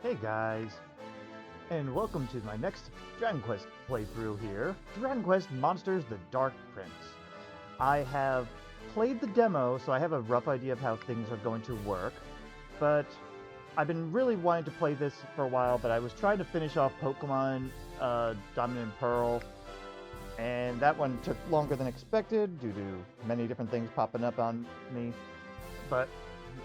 Hey guys, and welcome to my next Dragon Quest playthrough here, Dragon Quest Monsters: The Dark Prince. I have played the demo, so I have a rough idea of how things are going to work, but I've been really wanting to play this for a while, but I was trying to finish off Pokemon Diamond and Pearl, and that one took longer than expected due to many different things popping up on me, but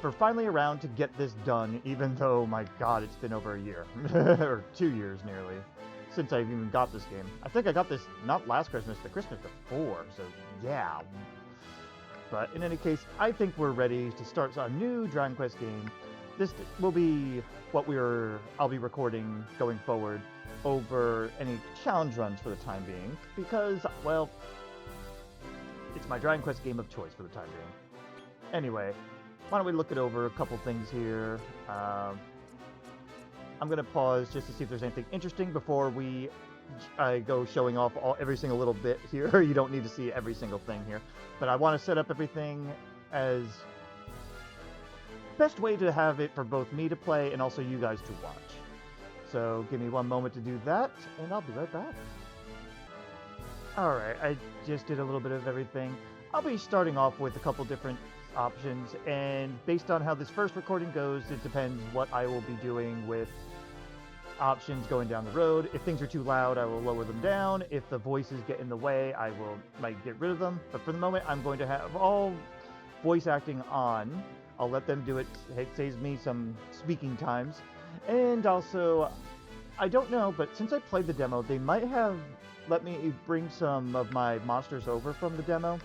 we're finally around to get this done, even though, my god, it's been over a year, or 2 years nearly, since I've even got this game. I think I got this not last Christmas, the Christmas before, so yeah. But in any case, I think we're ready to start a new Dragon Quest game. This will be what I'll be recording going forward over any challenge runs for the time being, because, well, it's my Dragon Quest game of choice for the time being. Anyway, why don't we look it over a couple things here. I'm going to pause just to see if there's anything interesting before I go showing off every single little bit here. You don't need to see every single thing here. But I want to set up everything as best way to have it for both me to play and also you guys to watch. So give me one moment to do that, and I'll be right back. Alright, I just did a little bit of everything. I'll be starting off with a couple different options, and based on how this first recording goes, it depends what I will be doing with options going down the road. If things are too loud, I will lower them down. If the voices get in the way, I might get rid of them. But for the moment, I'm going to have all voice acting on. I'll let them do it. It saves me some speaking times. And also, I don't know, but since I played the demo, they might have let me bring some of my monsters over from the demo.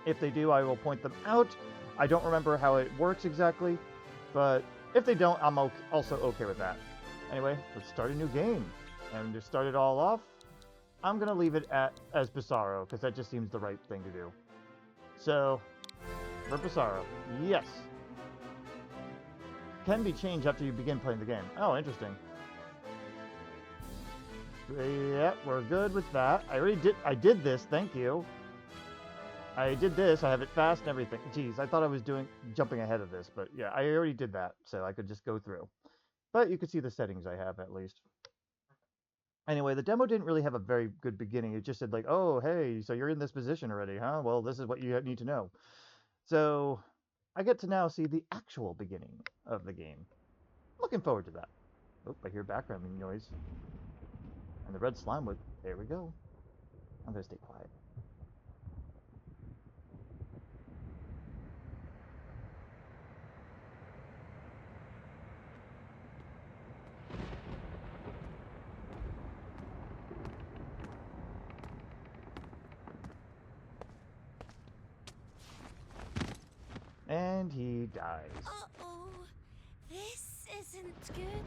If they do, I will point them out. I don't remember how it works exactly, but if they don't, I'm also okay with that. Anyway, let's start a new game. And to start it all off, I'm going to leave it as Psaro, because that just seems the right thing to do. So, for Psaro, yes. Can be changed after you begin playing the game. Oh, interesting. Yeah, we're good with that. I did this, thank you. I did this, I have it fast and everything. Jeez, I thought I was jumping ahead of this, but yeah, I already did that, so I could just go through. But you could see the settings I have, at least. Anyway, the demo didn't really have a very good beginning. It just said like, oh, hey, so you're in this position already, huh? Well, this is what you need to know. So, I get to now see the actual beginning of the game. Looking forward to that. Oh, I hear background noise. And the red slime would... There we go. I'm gonna stay quiet. And he dies. Uh-oh. This isn't good.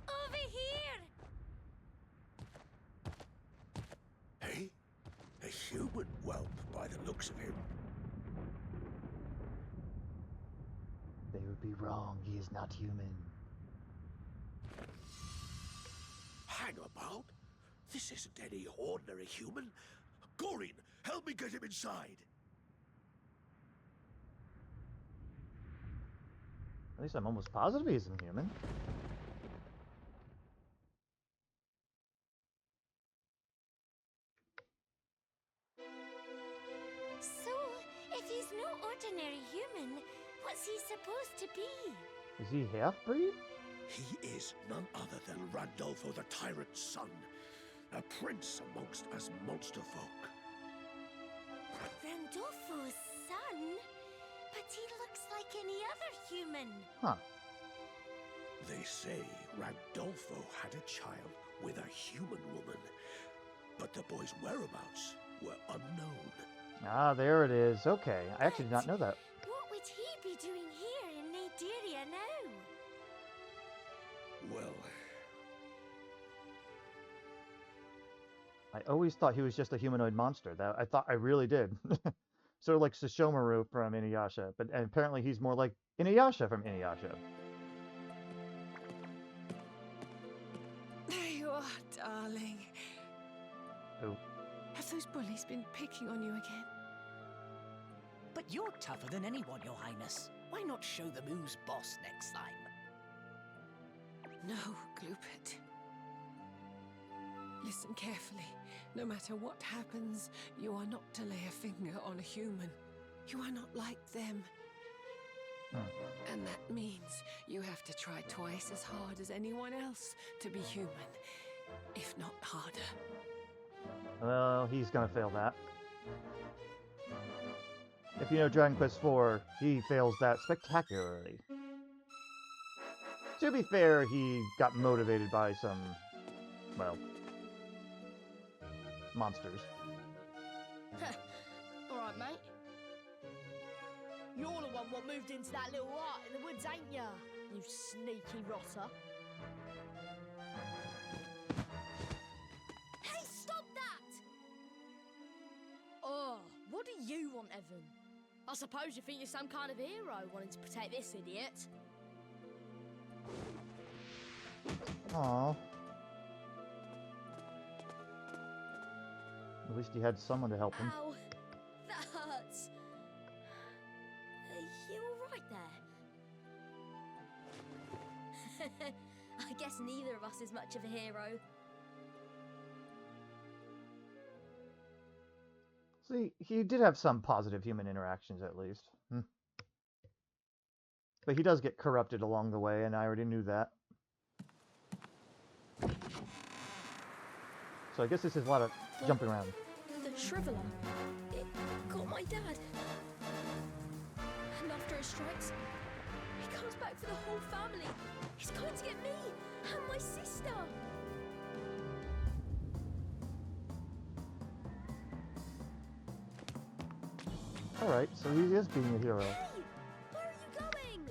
Over here! Hey? A human whelp by the looks of him. They would be wrong. He is not human. Hang about. This isn't any ordinary human. Gorin, help me get him inside. At least I'm almost positive he isn't human. So, if he's no ordinary human, what's he supposed to be? Is he half-breed? He is none other than Randolfo the Tyrant's son, a prince amongst us monster folk. Randolfo's son? But he looks like any other human. Huh. They say Randolfo had a child with a human woman, but the boy's whereabouts were unknown. Ah, there it is. Okay, I actually did not know that. What would he be doing here in Naderia now? Well, I always thought he was just a humanoid monster. I really did. Sort of like Sesshomaru from Inuyasha, but apparently he's more like Inuyasha from Inuyasha. There you are, darling. Oh. Have those bullies been picking on you again? But you're tougher than anyone, Your Highness. Why not show them who's boss next time? No, Gloopet. Listen carefully. No matter what happens, you are not to lay a finger on a human. You are not like them. And that means you have to try twice as hard as anyone else to be human, if not harder. Well, he's gonna fail that. If you know Dragon Quest IV, he fails that spectacularly. To be fair, he got motivated by some, well, monsters. Alright, mate. You're the one what moved into that little hut in the woods, ain't ya? You sneaky rotter. Hey, stop that! Oh, what do you want, Evan? I suppose you think you're some kind of hero wanting to protect this idiot. Aww. At least he had someone to help him. Ow, that hurts. You all right there? I guess neither of us is much of a hero. See, he did have some positive human interactions at least. But he does get corrupted along the way, and I already knew that. So I guess this is a lot of jumping around. The Shriveler. It got my dad. And after it strikes, he comes back for the whole family. He's going to get me and my sister. Alright, so he is being a hero. Hey, where are you going?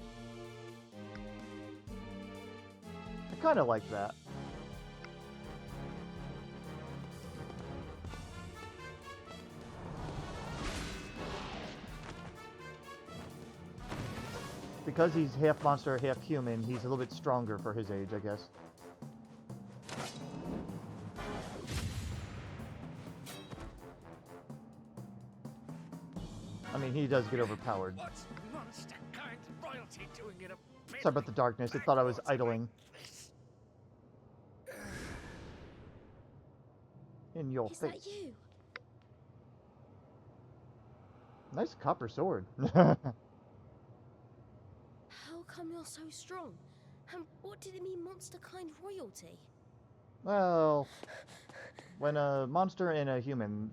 I kind of like that. Because he's half monster, half human, he's a little bit stronger for his age, I guess. I mean, he does get overpowered. What's monster kind royalty doing in a pit Sorry about the darkness, it thought I was idling. In your Is face. that you? Nice copper sword. How come you're so strong? And what did it mean, monster kind royalty? Well, when a monster and a human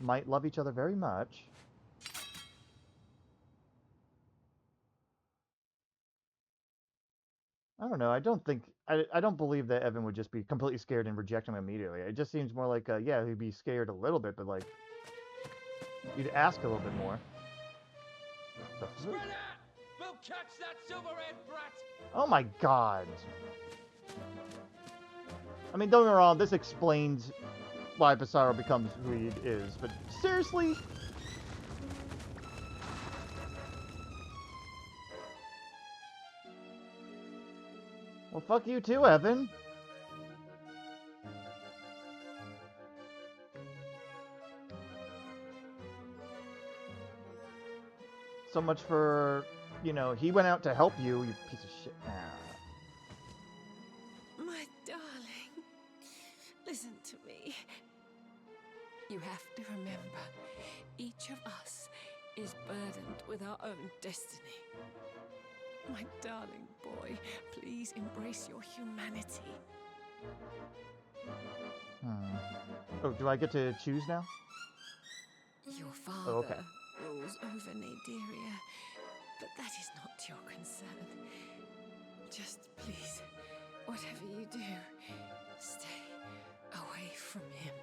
might love each other very much, I don't know. I don't believe that Evan would just be completely scared and reject him immediately. It just seems more like, yeah, he'd be scared a little bit, but like, you'd ask a little bit more. Spread out! We'll catch that silver-haired brat! Oh my god. I mean, don't get me wrong, this explains why Psaro becomes who he is, but seriously? Well, fuck you too, Evan. So much for, you know, he went out to help you, you piece of shit. My darling, listen to me. You have to remember, each of us is burdened with our own destiny. My darling boy, please embrace your humanity. Oh, do I get to choose now? Your father okay. rules over Naderia, but that is not your concern. Just please, whatever you do, stay away from him.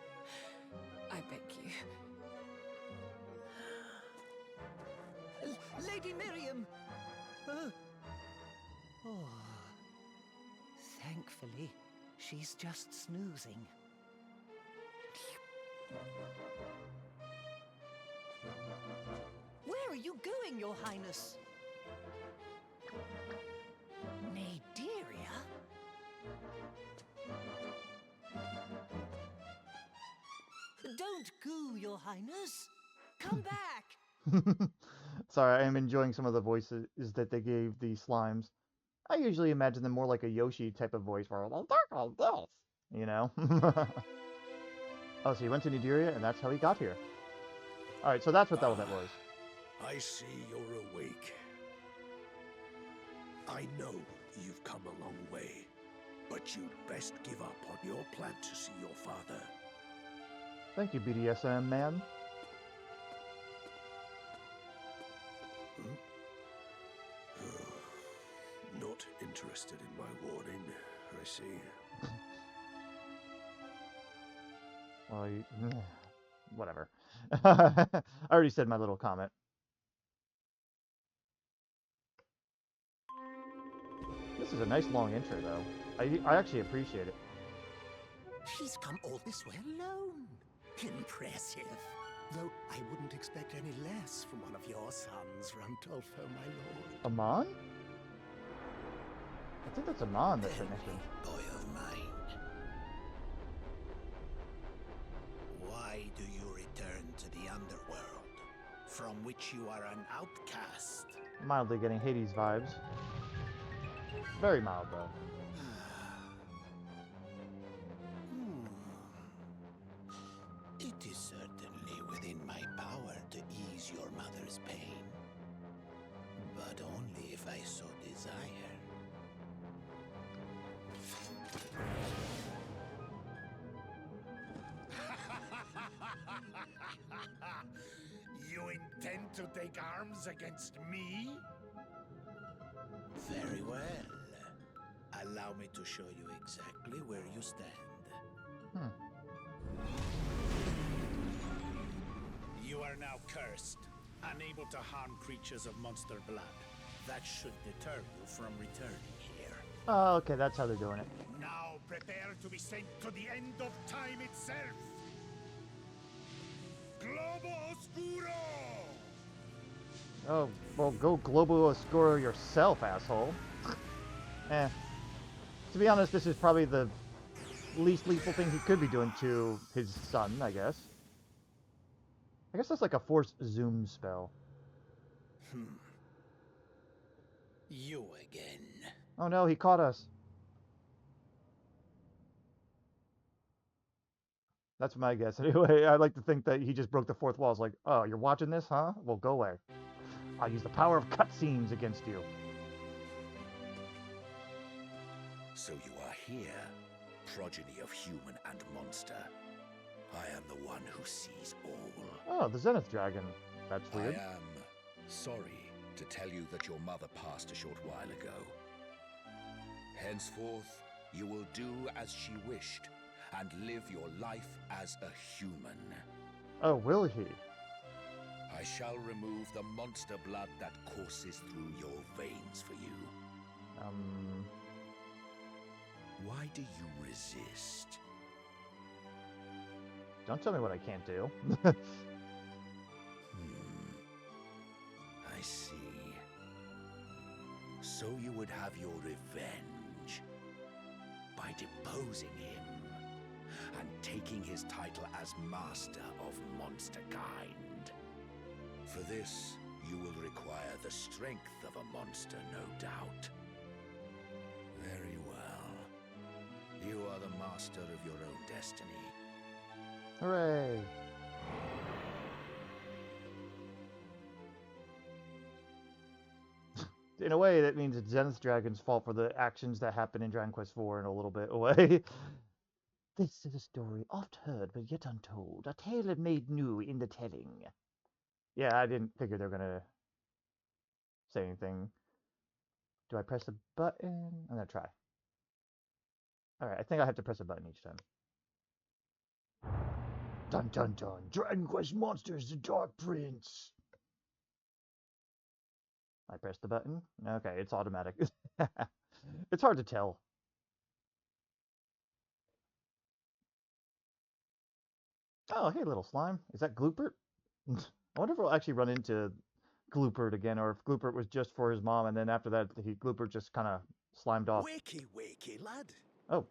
I beg you. Lady Miriam! Oh. Thankfully, she's just snoozing. Where are you going, Your Highness? Naderia? Don't go, Your Highness. Come back. Sorry, I am enjoying some of the voices that they gave the slimes. I usually imagine them more like a Yoshi type of voice where I'll talk all this, you know? Oh, so he went to Nigeria and that's how he got here. Alright, so that's what that was. I see you're awake. I know you've come a long way, but you'd best give up on your plan to see your father. Thank you, BDSM man. Not interested in my warning, I see. Well, whatever. I already said my little comment. This is a nice long intro, though. I actually appreciate it. She's come all this way alone. Impressive. Though I wouldn't expect any less from one of your sons, Randolfo, my lord. Amon? I think that's Amon that's right next to him. Boy of mine. Why do you return to the underworld, from which you are an outcast? Mildly getting Hades vibes. Very mild, though. It is certainly within my power to ease your mother's pain, but only if I so desire. You intend to take arms against me? Very well. Allow me to show you exactly where you stand. You are now cursed, unable to harm creatures of monster blood. That should deter you from returning here. Oh, okay, that's how they're doing it. Now prepare to be sent to the end of time itself. Globo Oscuro! Oh, well, go Globo Oscuro yourself, asshole. Eh. To be honest, this is probably the least lethal thing he could be doing to his son, I guess. I guess that's like a forced zoom spell. You again. Oh no, he caught us. That's my guess. Anyway, I like to think that he just broke the fourth wall. It's like, oh, you're watching this, huh? Well, go away. I'll use the power of cutscenes against you. So you are here, progeny of human and monster. I am the one who sees all. Oh, the Zenith Dragon. That's weird. I am sorry to tell you that your mother passed a short while ago. Henceforth, you will do as she wished and live your life as a human. Oh, will he? I shall remove the monster blood that courses through your veins for you. Why do you resist? Don't tell me what I can't do. I see. So you would have your revenge by deposing him and taking his title as Master of Monsterkind. For this, you will require the strength of a monster, no doubt. Very well. You are the master of your own destiny. Hooray! In a way, that means it's Zenith Dragon's fault for the actions that happen in Dragon Quest IV in a little bit away. This is a story oft heard but yet untold, a tale made new in the telling. Yeah, I didn't figure they were gonna say anything. Do I press the button? I'm gonna try. Alright, I think I have to press a button each time. Dun dun dun! Dragon Quest Monsters, the Dark Prince! I press the button. Okay, it's automatic. It's hard to tell. Oh, hey, little slime. Is that Gloopert? I wonder if we'll actually run into Gloopert again, or if Gloopert was just for his mom, and then after that, Gloopert just kind of slimed off. Wakey, wakey, lad. Oh.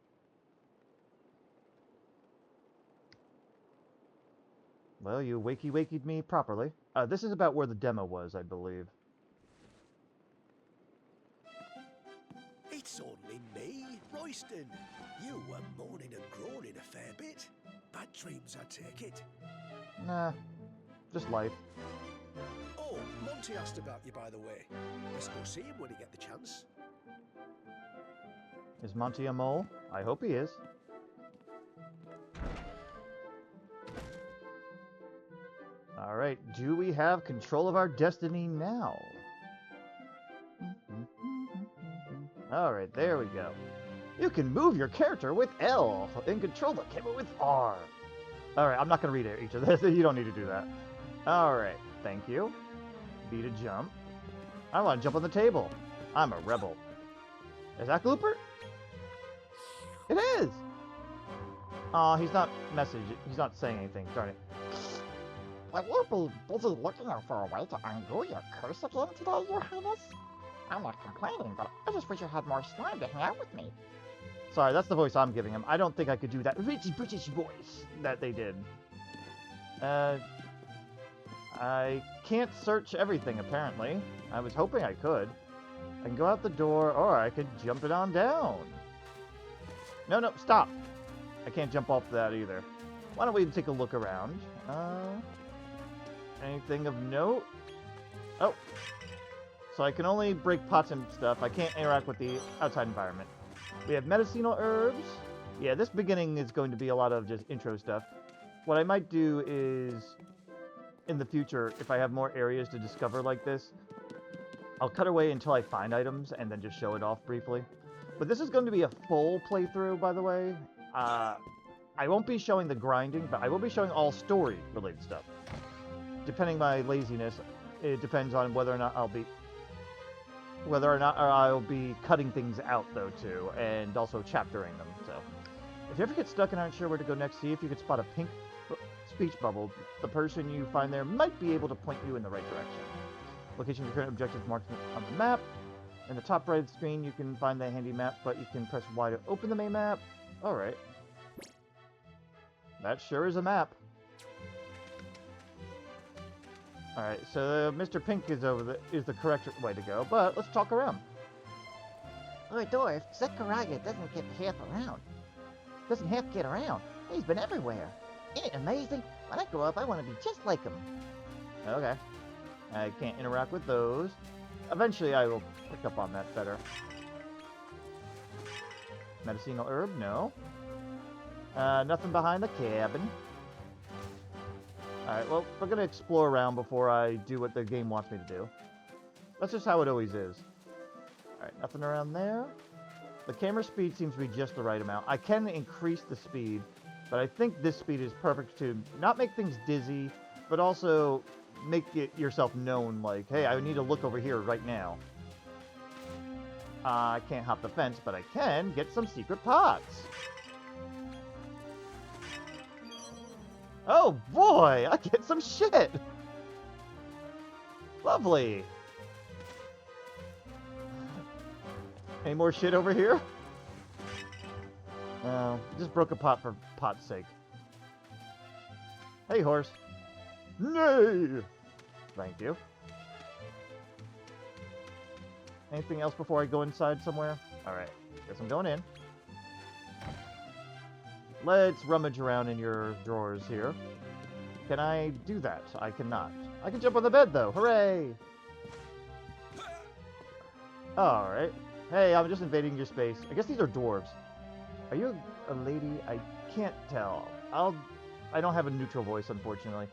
Well, you wakey'd me properly. This is about where the demo was, I believe. It's only me, Royston. You were moaning and groaning a fair bit. Bad dreams, I take it. Nah, just life. Oh, Monty asked about you, by the way. Let's go see him when you get the chance. Is Monty a mole? I hope he is. Alright, do we have control of our destiny now? Alright, there we go. You can move your character with L and control the camera with R. Alright, I'm not going to read each of this. You don't need to do that. Alright, thank you. B to jump. I want to jump on the table. I'm a rebel. Is that Glooper? It is! Aw, he's not he's not saying anything, darn it. Will you be busy looking for a way to undo your curse again today, Your Highness? I'm not complaining, but I just wish you had more slime to hang out with me. Sorry, that's the voice I'm giving him. I don't think I could do that rich British voice that they did. I can't search everything, apparently. I was hoping I could. I can go out the door, or I could jump it on down. No, stop! I can't jump off that either. Why don't we take a look around? Anything of note? Oh. So I can only break pots and stuff. I can't interact with the outside environment. We have medicinal herbs. Yeah, this beginning is going to be a lot of just intro stuff. What I might do is, in the future, if I have more areas to discover like this, I'll cut away until I find items and then just show it off briefly. But this is going to be a full playthrough, by the way. I won't be showing the grinding, but I will be showing all story-related stuff. Depending on my laziness, it depends on whether or not I'll be cutting things out, though, too, and also chaptering them. So, if you ever get stuck and aren't sure where to go next, see if you could spot a pink speech bubble. The person you find there might be able to point you in the right direction. Location of your current objective marked on the map. In the top right of the screen, you can find the handy map, but you can press Y to open the main map. Alright. That sure is a map. Alright, so Mr. Pink is is the correct way to go, but let's talk around. Oh, Dwarf, Zechariah doesn't have to get around. He's been everywhere. Isn't it amazing? When I grow up, I want to be just like him. Okay. I can't interact with those. Eventually, I will pick up on that better. Medicinal herb? No. Nothing behind the cabin. Alright, well, we're going to explore around before I do what the game wants me to do. That's just how it always is. Alright, nothing around there. The camera speed seems to be just the right amount. I can increase the speed, but I think this speed is perfect to not make things dizzy, but also make it yourself known, like, hey, I need to look over here right now. I can't hop the fence, but I can get some secret pots. Oh boy, I get some shit! Lovely! Any more shit over here? No, just broke a pot for pot's sake. Hey, horse. Nay! Thank you. Anything else before I go inside somewhere? Alright, guess I'm going in. Let's rummage around in your drawers here. Can I do that? I cannot. I can jump on the bed, though. Hooray! Alright. Hey, I'm just invading your space. I guess these are dwarves. Are you a lady? I can't tell. I don't have a neutral voice, unfortunately.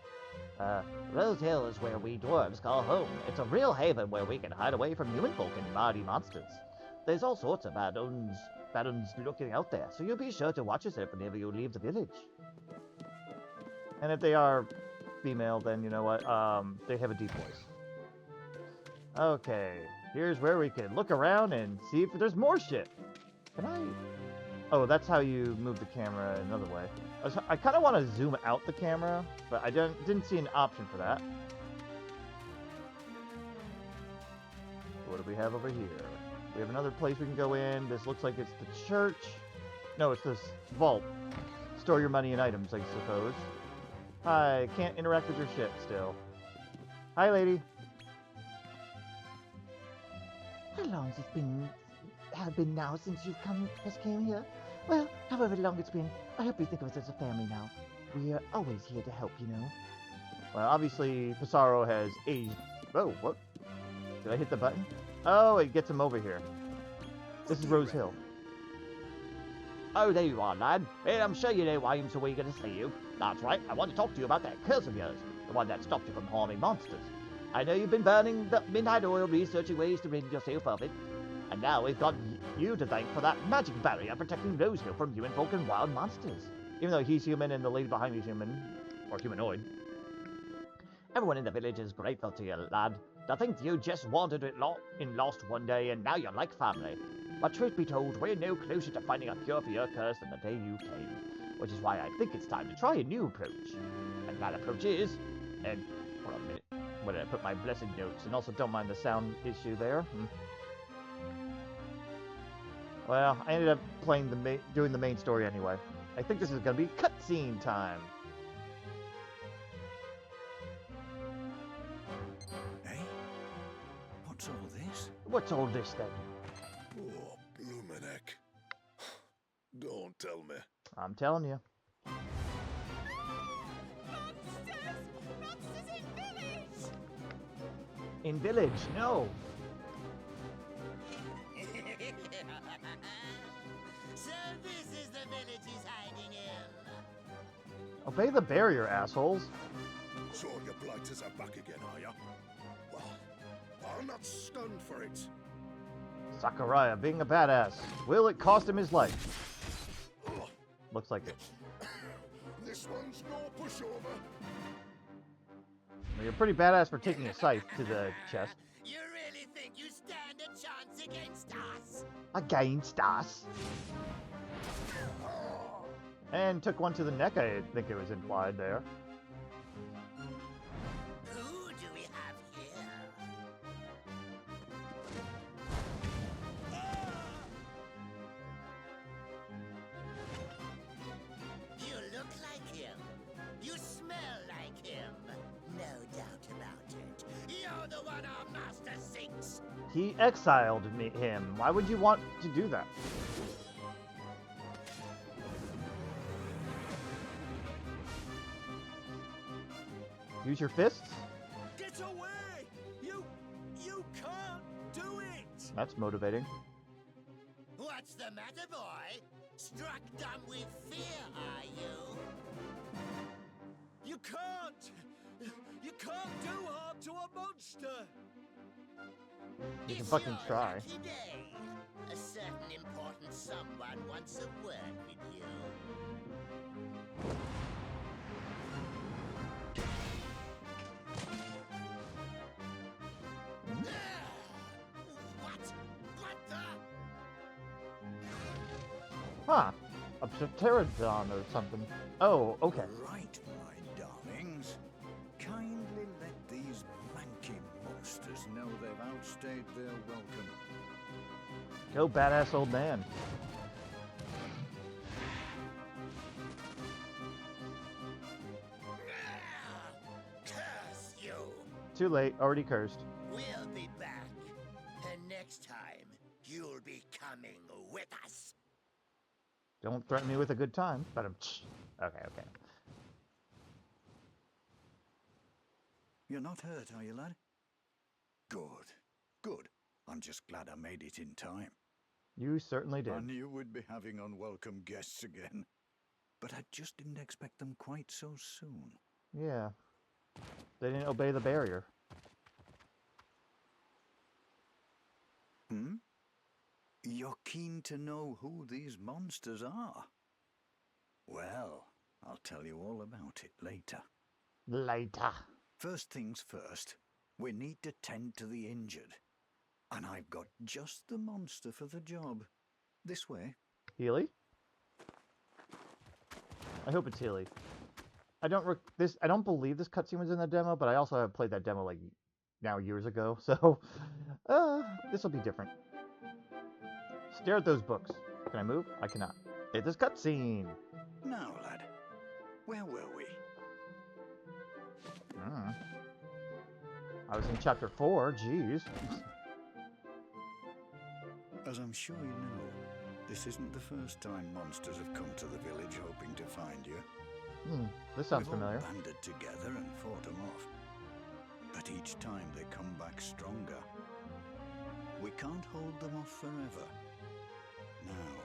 Rosehill is where we dwarves call home. It's a real haven where we can hide away from human folk and mighty monsters. There's all sorts of bad uns looking out there, so you'll be sure to watch yourself whenever you leave the village. And if they are female, then you know what? They have a deep voice. Okay, here's where we can look around and see if there's more shit. Can I? Oh, that's how you move the camera another way. I kind of want to zoom out the camera, but I didn't see an option for that. What do we have over here? We have another place we can go in. This looks like it's the church. No, it's this vault. Store your money and items, I suppose. I can't interact with your shit still. Hi, lady. How long has it been now since you've just came here? Well, however long it's been, I hope you think of us as a family now. We are always here to help, you know. Well, obviously, Psaro has aged. Oh, what? Did I hit the button? Oh, it gets him over here. This is Rosehill. Oh, there you are, lad. Well, I'm sure you know why I'm so eager to see you. That's right, I want to talk to you about that curse of yours, the one that stopped you from harming monsters. I know you've been burning the midnight oil researching ways to rid yourself of it. And now we've got you to thank for that magic barrier protecting Rosehill from human folk and wild monsters. Even though he's human and the lady behind me is human, or humanoid. Everyone in the village is grateful to you, lad. To think you just wandered in lost one day and now you're like family. But truth be told, we're no closer to finding a cure for your curse than the day you came. Which is why I think it's time to try a new approach. And that approach is... And... Hold on a minute. Where did I put my blessed notes? And also don't mind the sound issue there. Well, I ended up playing doing the main story anyway. I think this is going to be cutscene time. Hey? What's all this? What's all this then? Oh, bloomin' heck. Don't tell me. I'm telling you. Monsters in village! In village, no. So this is the village he's hiding in. Obey the barrier, assholes. So your blighters are back again, are ya? Well, I'll not stand for it. Sakurai being a badass. Will it cost him his life? Looks like it. This one's no pushover. Well, you're pretty badass for taking a scythe to the chest. You really think you stand a chance against us? Against us? And took one to the neck, I think it was implied there. Who do we have here? You look like him. You smell like him. No doubt about it. You're the one our master seeks. He exiled him. Why would you want to do that? Use your fists? Get away! You can't do it! That's motivating. What's the matter, boy? Struck dumb with fear, are you? You can't! You can't do harm to a monster! You can It's fucking your try. lucky day. A certain important someone wants a word with you. What the? Huh. A pterodon or something. Oh, okay. Right, my darlings. Kindly let these manky monsters know they've outstayed their welcome. Go, badass old man. Curse you! Too late. Already cursed. We'll be back. And next time, you'll be coming with us. Don't threaten me with a good time. But I'm... Okay, okay. You're not hurt, are you, lad? Good. Good. I'm just glad I made it in time. You certainly did. I knew we'd be having unwelcome guests again. But I just didn't expect them quite so soon. Yeah. They didn't obey the barrier. Hmm? You're keen to know who these monsters are? Well, I'll tell you all about it later. Later. First things first, we need to tend to the injured. And I've got just the monster for the job. This way. Healy? I hope it's Healy. I don't believe this cutscene was in the demo, but I also have played that demo like now years ago, so this will be different. Stare at those books. Can I move? I cannot. Hit this cutscene. Now, lad, where were we? I was in chapter 4, jeez. As I'm sure you know, this isn't the first time monsters have come to the village hoping to find you. This sounds We've all familiar. banded together and fought them off. But each time they come back stronger. We can't hold them off forever. Now,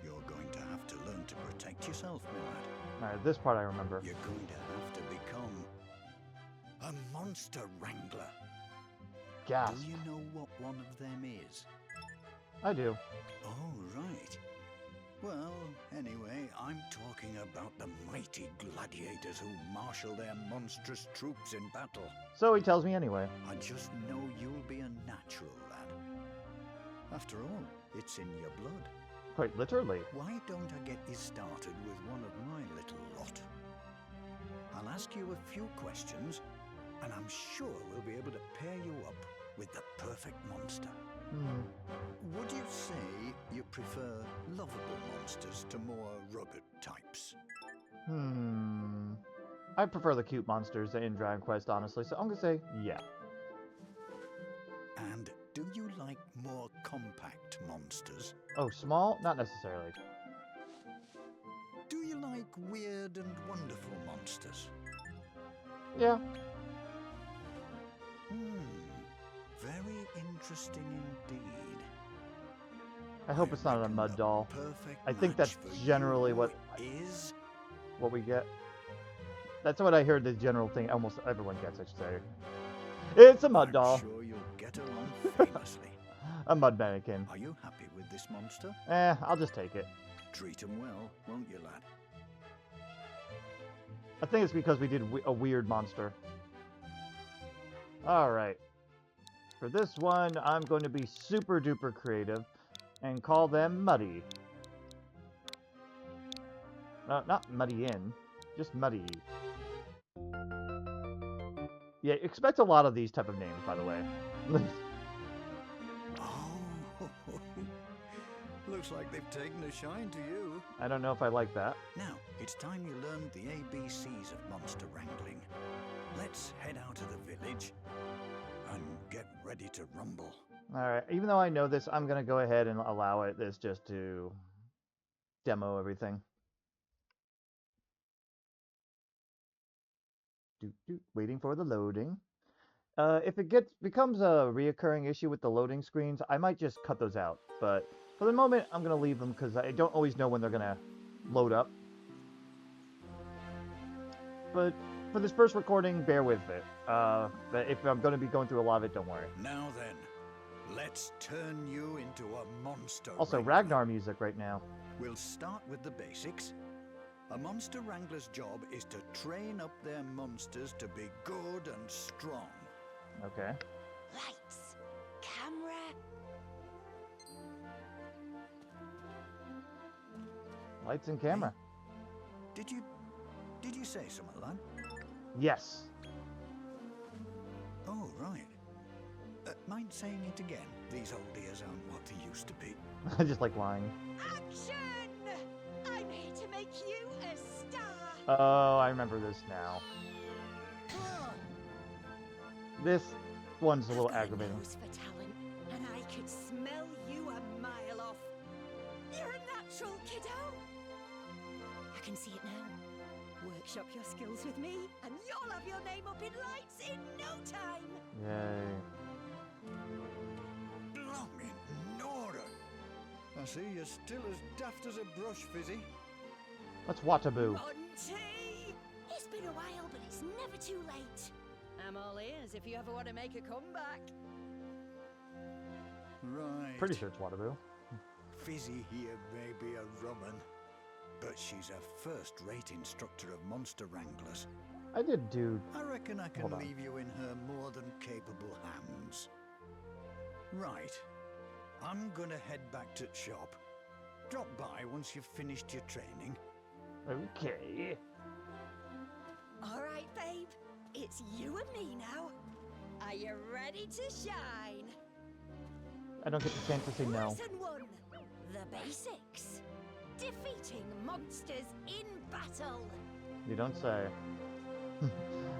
you're going to have to learn to protect yourself, my lad. Alright, this part I remember. You're going to have to become a monster wrangler. Gasp. Do you know what one of them is? I do. Oh, right. Well, anyway, I'm talking about the mighty gladiators who marshal their monstrous troops in battle. So he tells me anyway. I just know you'll be a natural, lad. After all, it's in your blood. Quite literally. Why don't I get you started with one of my little lot? I'll ask you a few questions, and I'm sure we'll be able to pair you up with the perfect monster. Would you say you prefer lovable monsters to more rugged types? I prefer the cute monsters in Dragon Quest, honestly, so I'm gonna say yeah. And do you like more compact monsters? Oh, small? Not necessarily. Do you like weird and wonderful monsters? Yeah. Very interesting indeed. I hope it's not a mud doll. Perfect I think that's match for generally you what we get. That's what I heard the general thing almost everyone gets, I should say. It's a mud doll. I'm sure you'll get along famously. A mud mannequin. Are you happy with this monster? I'll just take it. Treat him well, won't you, lad? I think it's because we did a weird monster. Alright. For this one, I'm going to be super duper creative and call them Muddy. Not Muddy In, just Muddy. Yeah, expect a lot of these type of names, by the way. Oh, looks like they've taken a shine to you. I don't know if I like that. Now, it's time you learned the ABCs of monster wrangling. Let's head out of the village and get ready to rumble. Alright, even though I know this, I'm going to go ahead and allow this just to demo everything. Waiting for the loading. If it becomes a reoccurring issue with the loading screens, I might just cut those out. But for the moment, I'm going to leave them because I don't always know when they're going to load up. But for this first recording, bear with it. But if I'm going to be going through a lot of it, don't worry. Now then, let's turn you into a monster Also, wrangler. Ragnar music right now. We'll start with the basics. A monster wrangler's job is to train up their monsters to be good and strong. Okay. Lights, camera. Lights and camera. Did you say something, lad? Yes. Oh, right. Mind saying it again? These old ears aren't what they used to be. I just like lying. Action! I'm here to make you a star. Oh, I remember this now. This one's a little I've got aggravating. nose for talent, and I could smell you a mile off. You're a natural, kiddo. I can see it now. Workshop your skills with me, and you'll have your name up in lights in no time. Yay. Blimey, Nora! I see you're still as daft as a brush, Fizzy. Let's Wataboo. Monty! It's been a while, but it's never too late. I'm all ears if you ever want to make a comeback. Right. Pretty sure it's Wataboo. Fizzy here may be a rumman, but she's a first-rate instructor of monster wranglers. I did do... I reckon I can Hold on. leave you in her more than capable hands. Right. I'm gonna head back to the shop. Drop by once you've finished your training. Okay. All right, babe. It's you and me now. Are you ready to shine? I don't get the chance to say no. Lesson 1. The basics. Defeating monsters in battle. You don't say.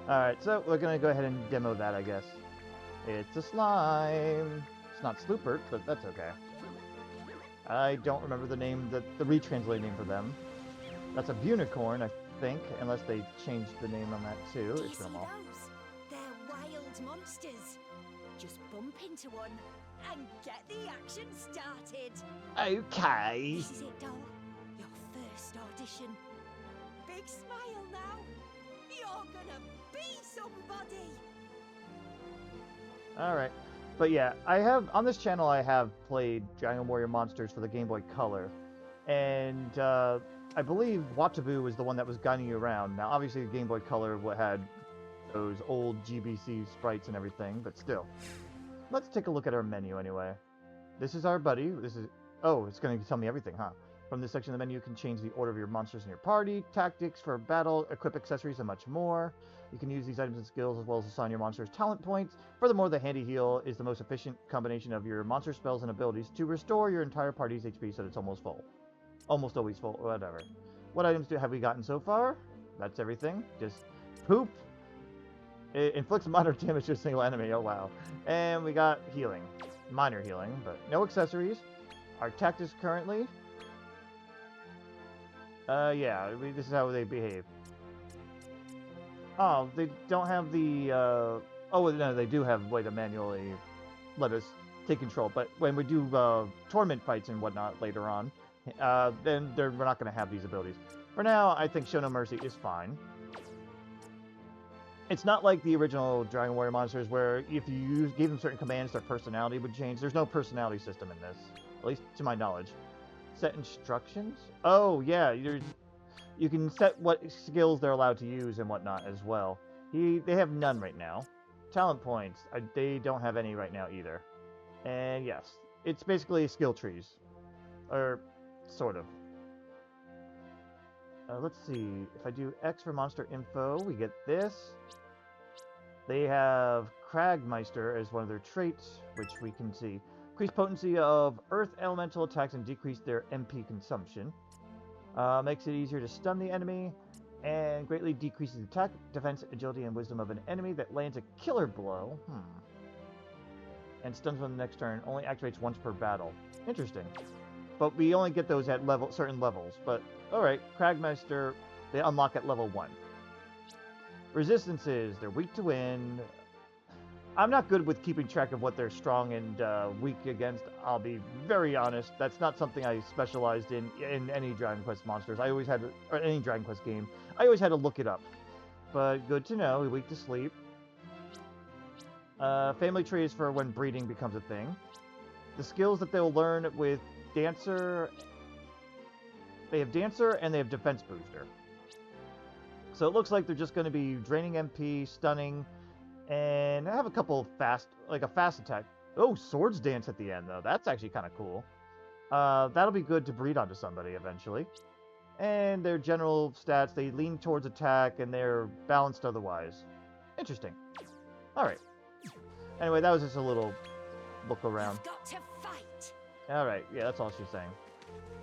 Alright, so we're gonna go ahead and demo that, I guess. It's a slime. It's not Sloopert, but that's okay. I don't remember the name, the retranslated name for them. That's a Bunicorn, I think, unless they changed the name on that too. Do you It's see been a while. those? They're wild monsters. Just bump into one and get the action started. Okay. This is it, doll. Your first audition. Big smile now. You're gonna be somebody. Alright. But yeah, on this channel I have played Dragon Warrior Monsters for the Game Boy Color. And I believe Watabu was the one that was guiding you around. Now obviously the Game Boy Color had those old GBC sprites and everything, but still. Let's take a look at our menu anyway. This is our buddy. Oh, it's going to tell me everything, huh? From this section of the menu, you can change the order of your monsters in your party, tactics for battle, equip accessories, and much more. You can use these items and skills as well as assign your monsters talent points. Furthermore, the handy heal is the most efficient combination of your monster spells and abilities to restore your entire party's HP so that it's almost full. Almost always full, whatever. What items have we gotten so far? That's everything. Just poop. It inflicts moderate damage to a single enemy. Oh, wow. And we got healing. Minor healing, but no accessories. Our tactics currently. Yeah, this is how they behave. Oh, they don't have the, oh, no, they do have a way to manually let us take control. But when we do tournament fights and whatnot later on, then we're not going to have these abilities. For now, I think Show No Mercy is fine. It's not like the original Dragon Warrior Monsters where if you gave them certain commands, their personality would change. There's no personality system in this, at least to my knowledge. Set instructions? Oh, yeah, you can set what skills they're allowed to use and whatnot as well. They have none right now. Talent points, they don't have any right now either. And yes, it's basically skill trees. Or, sort of. Let's see, if I do X for monster info, we get this. They have Cragmeister as one of their traits, which we can see. Increase potency of earth elemental attacks and decrease their MP consumption. Makes it easier to stun the enemy, and greatly decreases attack, defense, agility, and wisdom of an enemy that lands a killer blow. And stuns on the next turn. Only activates once per battle. Interesting. But we only get those at certain levels. But, alright, Cragmeister, they unlock at level 1. Resistances, they're weak to wind. I'm not good with keeping track of what they're strong and weak against. I'll be very honest. That's not something I specialized in any Dragon Quest monsters. I always had, or any Dragon Quest game. I always had to look it up. But good to know. Weak to sleep. Family tree is for when breeding becomes a thing. The skills that they'll learn with Dancer. They have Dancer and they have Defense Booster. So it looks like they're just going to be draining MP, stunning, and I have a couple fast, like a fast attack. Oh, Swords Dance at the end, though. That's actually kind of cool. That'll be good to breed onto somebody eventually. And their general stats, they lean towards attack, and they're balanced otherwise. Interesting. Alright. Anyway, that was just a little look around. You've got to fight. Alright, yeah, that's all she's saying.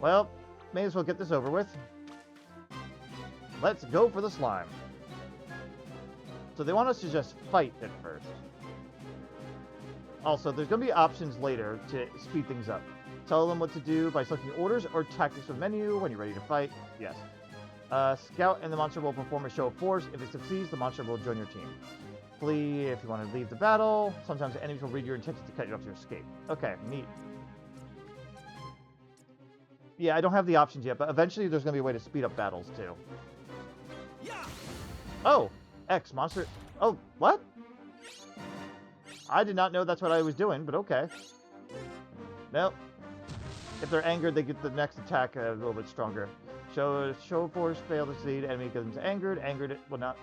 Well, may as well get this over with. Let's go for the slime. So they want us to just fight at first. Also, there's going to be options later to speed things up. Tell them what to do by selecting orders or tactics from the menu when you're ready to fight. Yes. Scout and the monster will perform a show of force. If it succeeds, the monster will join your team. Flee if you want to leave the battle. Sometimes the enemies will read your intentions to cut you off to escape. Okay, neat. Yeah, I don't have the options yet, but eventually there's going to be a way to speed up battles, too. Oh! X, monster... Oh, what? I did not know that's what I was doing, but okay. Nope. If they're angered, they get the next attack a little bit stronger. Show force, fail to succeed, enemy becomes angered. Angered will not...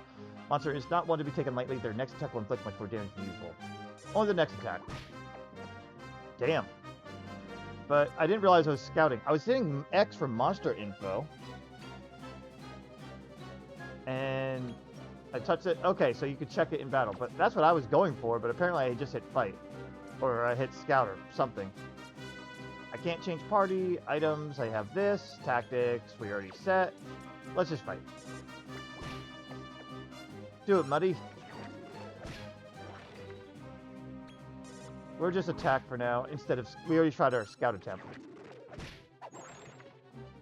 Monster is not one to be taken lightly. Their next attack will inflict much more damage than usual. Only the next attack. Damn. But I didn't realize I was scouting. I was hitting X for monster info. And I touched it. Okay, so you could check it in battle. But that's what I was going for, but apparently I just hit fight. Or I hit scout or something. I can't change party, items, I have this, tactics, we already set. Let's just fight. Do it, Muddy. We're just attack for now, instead of... We already tried our scout attempt.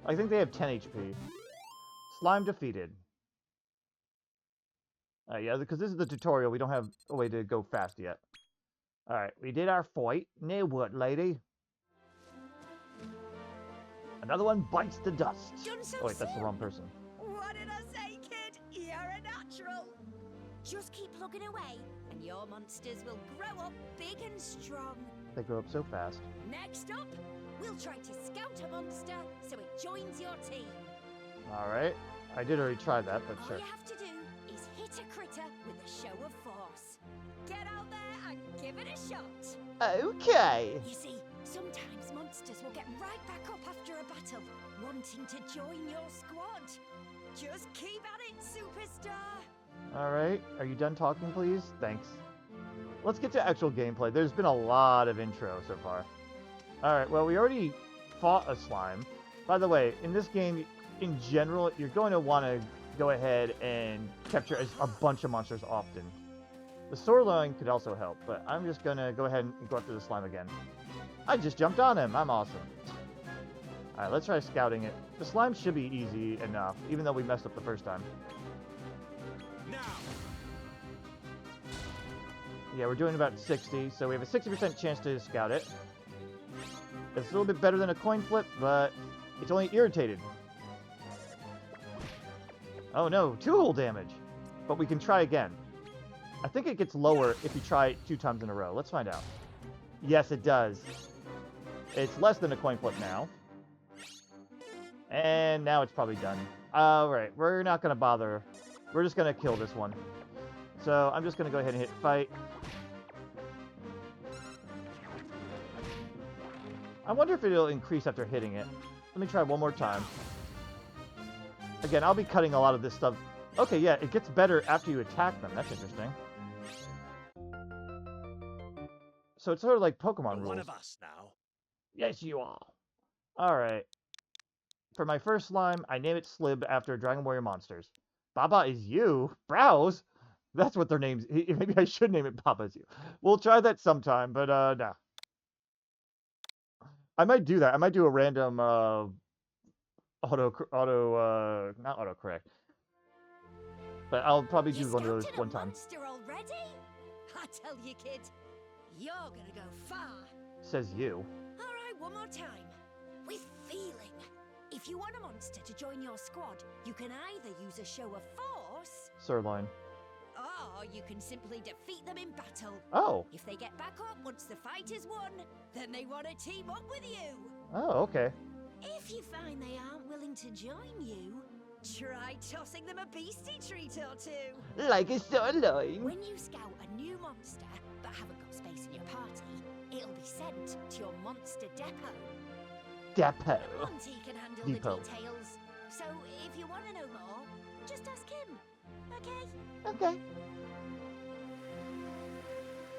I think they have 10 HP. Slime defeated. Yeah, because this is the tutorial. We don't have a way to go fast yet. Alright, we did our fight. Now what, lady? Another one bites the dust. Oh wait, that's the wrong person. What did I say, kid? You're a natural. Just keep plugging away, and your monsters will grow up big and strong. They grow up so fast. Next up, we'll try to scout a monster so it joins your team. Alright. I did already try that, but sure. All you have to do is hit a critter with a show of force. Get out there and give it a shot. Okay. You see, sometimes monsters will get right back up after a battle, wanting to join your squad. Just keep at it, superstar. Alright, are you done talking, please? Thanks. Let's get to actual gameplay. There's been a lot of intro so far. Alright, well, we already fought a slime. By the way, in this game, in general, you're going to want to go ahead and capture a bunch of monsters often. The sword line could also help, but I'm just going to go ahead and go after the slime again. I just jumped on him. I'm awesome. Alright, let's try scouting it. The slime should be easy enough, even though we messed up the first time. Yeah, we're doing about 60, so we have a 60% chance to scout it. It's a little bit better than a coin flip, but it's only irritated. Oh no, 2 hull damage! But we can try again. I think it gets lower if you try it 2 times in a row. Let's find out. Yes, it does. It's less than a coin flip now. And now it's probably done. Alright, we're not going to bother. We're just going to kill this one. So I'm just going to go ahead and hit fight. I wonder if it'll increase after hitting it. Let me try one more time. Again, I'll be cutting a lot of this stuff. Okay, yeah, it gets better after you attack them. That's interesting. So it's sort of like Pokemon rules. One of us now. Yes, you are. Alright. For my first slime, I name it Slib after Dragon Warrior monsters. Baba is you? Browse? That's what their names... Maybe I should name it Baba is you. We'll try that sometime, but nah. I might do that. I might do a random not autocorrect. But I'll probably do one of those one time. Monster already? I tell you, kid, you're gonna go far. Says you. All right, one more time. With feeling. If you want a monster to join your squad, you can either use a show of force, Sirloin. or you can simply defeat them in battle. Oh. If they get back up once the fight is won, then they want to team up with you. Oh, okay. If you find they aren't willing to join you, try tossing them a beastie treat or 2. Like a sirloin. When you scout a new monster but haven't got space in your party, it'll be sent to your monster depot. Depot. Monty can handle Depot. the details. So if you want to know more, just ask him. Okay? Okay.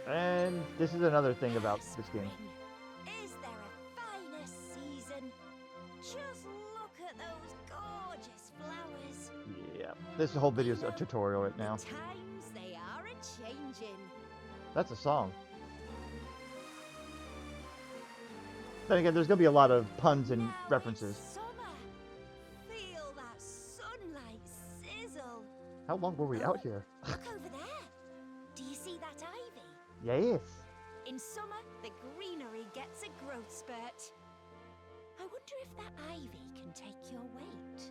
And this is another thing about this game. Is there a finer season? Just look at those gorgeous flowers. Yeah. This whole video is a tutorial right now. The times they are a-changing. That's a song. Then again, there's going to be a lot of puns and Now references. it's summer. Feel that sunlight sizzle. How long were we out here? Look over there. Do you see that ivy? Yes. In summer, the greenery gets a growth spurt. I wonder if that ivy can take your weight.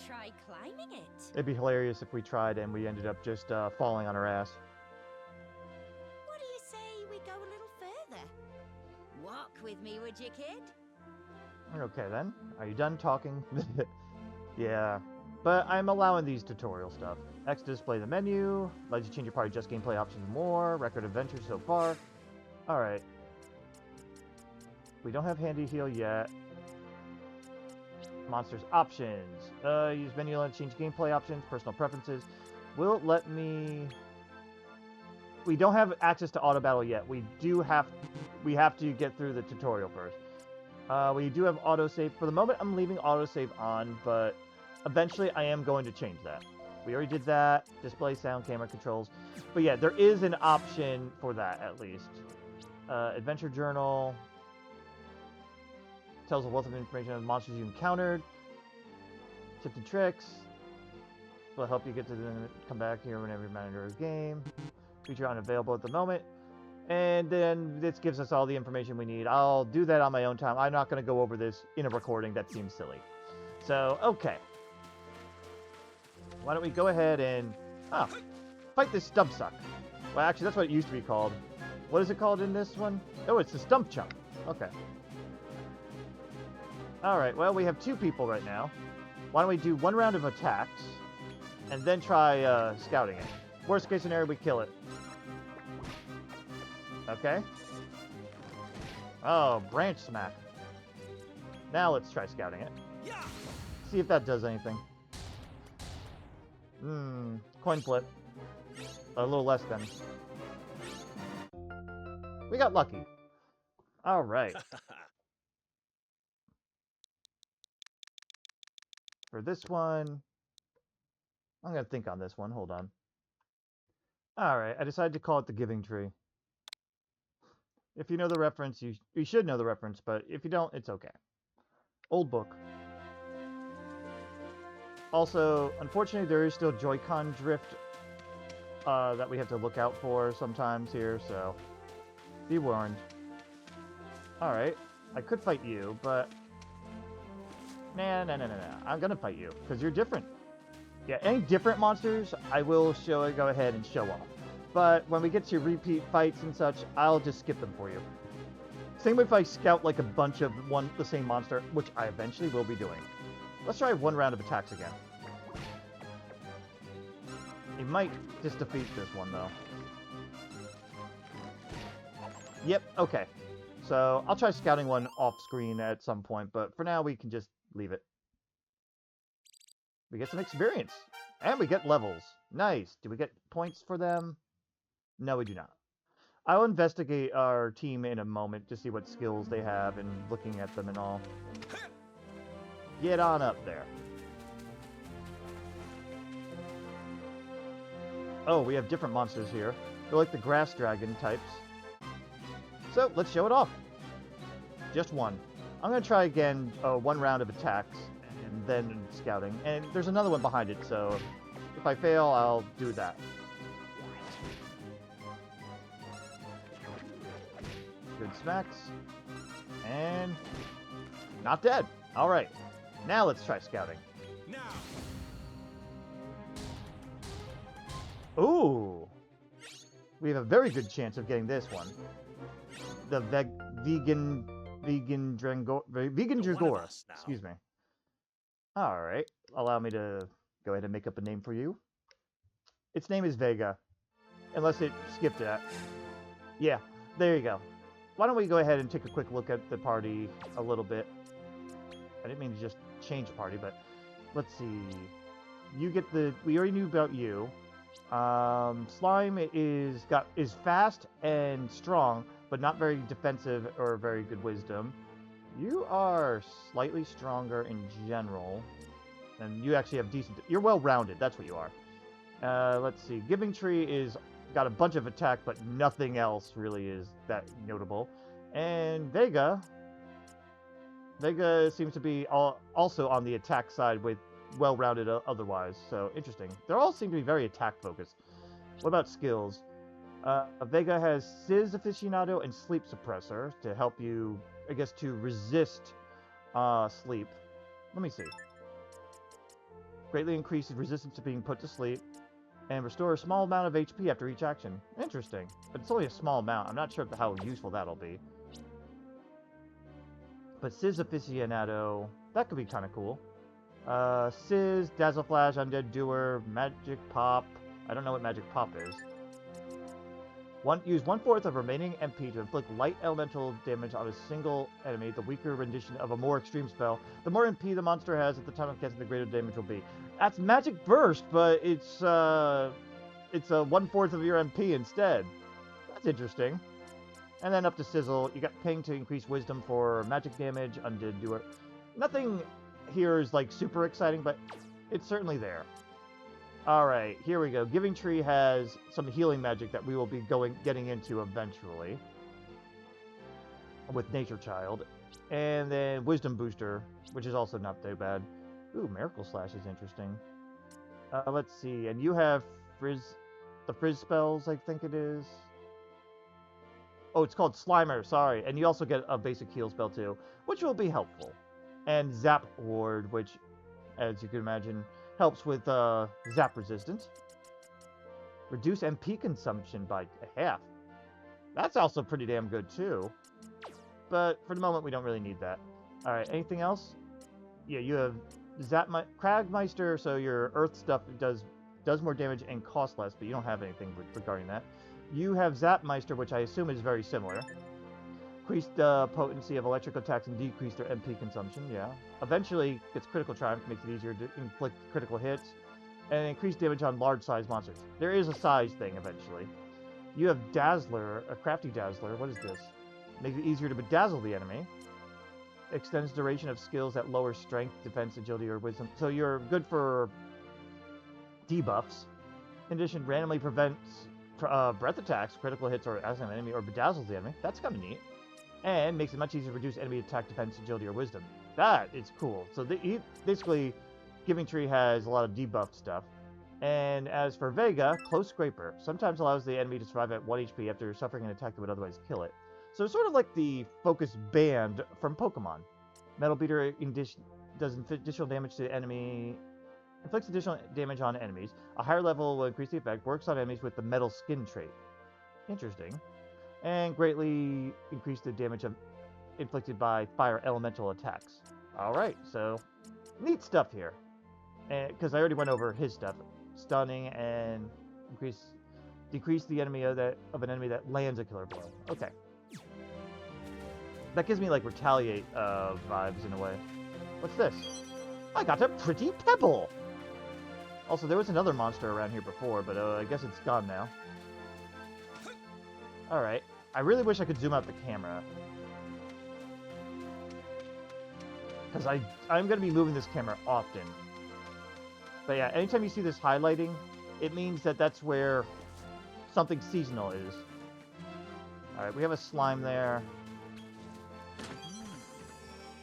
Try climbing it. It'd be hilarious if we tried and we ended up just falling on our ass. What do you say we go a little further? Walk with me, would you, kid? Okay then. Are you done talking? Yeah. But I'm allowing these tutorial stuff. X to display the menu. Let you change your party just gameplay options more. Record adventures so far. Alright. We don't have handy heal yet. Monsters options. Use menu to change gameplay options. Personal preferences. Will it let me... We don't have access to auto battle yet. We have to get through the tutorial first. We do have autosave. For the moment, I'm leaving autosave on, but eventually I am going to change that. We already did that. Display, sound, camera controls. But yeah, there is an option for that, at least. Adventure journal. Tells a wealth of information on monsters you encountered. Tips and tricks. Will help you get to come back here whenever you monitor a game. Feature unavailable at the moment. And then this gives us all the information we need. I'll do that on my own time. I'm not going to go over this in a recording. That seems silly. So, okay. Why don't we go ahead and... fight this stump suck. Well, actually, that's what it used to be called. What is it called in this one? Oh, it's the stump chump. Okay. Alright, well, we have 2 people right now. Why don't we do 1 round of attacks, and then try scouting it. Worst case scenario, we kill it. Okay. Oh, branch smack. Now let's try scouting it. See if that does anything. Coin flip. A little less than. We got lucky. Alright. For this one, I'm going to think on this one. Hold on. Alright, I decided to call it the Giving Tree. If you know the reference, you should know the reference, but if you don't, it's okay. Old book. Also, unfortunately, there is still Joy-Con drift that we have to look out for sometimes here, so be warned. Alright, I could fight you, but... Nah. I'm gonna fight you, because you're different. Yeah, any different monsters, I will go ahead and show off. But when we get to repeat fights and such, I'll just skip them for you. Same if I scout like a bunch of the same monster, which I eventually will be doing. Let's try 1 round of attacks again. It might just defeat this one, though. Yep, okay. So, I'll try scouting one off-screen at some point, but for now, we can just leave it. We get some experience. And we get levels. Nice. Do we get points for them? No, we do not. I'll investigate our team in a moment to see what skills they have and looking at them and all. Get on up there. Oh, we have different monsters here. They're like the grass dragon types. So, let's show it off. Just 1. I'm going to try again 1 round of attacks and then scouting. And there's another one behind it, so if I fail, I'll do that. Good smacks. And... not dead. Alright. Now let's try scouting. Ooh! We have a very good chance of getting this one. The vegan Dragora. Excuse me. Alright. Allow me to go ahead and make up a name for you. Its name is Vega. Unless it skipped that. Yeah, there you go. Why don't we go ahead and take a quick look at the party a little bit. I didn't mean to just change party, but let's see. You get we already knew about you. Slime is fast and strong, but not very defensive or very good wisdom. You are slightly stronger in general, and you actually have decent... You're well-rounded, that's what you are. Let's see. Giving Tree is got a bunch of attack, but nothing else really is that notable. And Vega seems to be also on the attack side with well-rounded otherwise, so interesting. They all seem to be very attack-focused. What about skills? Vega has Sizz Aficionado and Sleep Suppressor to help you, I guess, to resist sleep. Let me see. Greatly increases resistance to being put to sleep, and restore a small amount of HP after each action. Interesting. But it's only a small amount. I'm not sure how useful that'll be. But Sizz Aficionado, that could be kind of cool. Sizz, Dazzle Flash, Undead Doer, Magic Pop. I don't know what Magic Pop is. Use 1/4 of remaining MP to inflict light elemental damage on a single enemy, the weaker rendition of a more extreme spell. The more MP the monster has at the time of casting, the greater damage will be. That's Magic Burst, but it's a 1/4 of your MP instead. That's interesting. And then up to Sizzle, you got Ping to increase Wisdom for magic damage, Undead Doer. Nothing here is like super exciting, but it's certainly there. Alright, here we go. Giving Tree has some healing magic that we will be getting into eventually. with Nature Child. And then Wisdom Booster, which is also not too bad. Ooh, Miracle Slash is interesting. Let's see. And you have the Frizz spells, I think it is. Oh, it's called Slimer, sorry. And you also get a basic heal spell too, which will be helpful. And Zap Ward, which, as you can imagine, helps with zap resistance. Reduce MP consumption by half. That's also pretty damn good too. But for the moment, we don't really need that. Alright, anything else? Yeah, you have Cragmeister, so your Earth stuff does more damage and costs less, but you don't have anything regarding that. You have Zapmeister, which I assume is very similar. Increase the potency of electrical attacks and decrease their MP consumption, yeah. Eventually, gets Critical Triumph, makes it easier to inflict critical hits. And increase damage on large-sized monsters. There is a size thing, eventually. You have Dazzler, a Crafty Dazzler. What is this? Makes it easier to bedazzle the enemy. Extends duration of skills at lower strength, defense, agility, or wisdom. So you're good for debuffs. In addition, randomly prevents breath attacks, critical hits, or as an enemy, or bedazzles the enemy. That's kind of neat. And makes it much easier to reduce enemy attack, defense, agility, or wisdom. That is cool. So basically, Giving Tree has a lot of debuffed stuff. And as for Vega, Close Scraper. Sometimes allows the enemy to survive at 1 HP after suffering an attack that would otherwise kill it. So it's sort of like the Focus Band from Pokemon. Metal Beater does additional damage to the enemy. Inflicts additional damage on enemies. A higher level will increase the effect. Works on enemies with the Metal Skin trait. Interesting. And greatly increase the damage inflicted by fire elemental attacks. Alright, so neat stuff here. Because I already went over his stuff. Stunning and decrease the enemy of an enemy that lands a killer blow. Okay. That gives me like Retaliate vibes in a way. What's this? I got a pretty pebble! Also, there was another monster around here before, but I guess it's gone now. Alright. I really wish I could zoom out the camera. Because I'm going to be moving this camera often. But yeah, anytime you see this highlighting, it means that that's where something seasonal is. Alright, we have a slime there.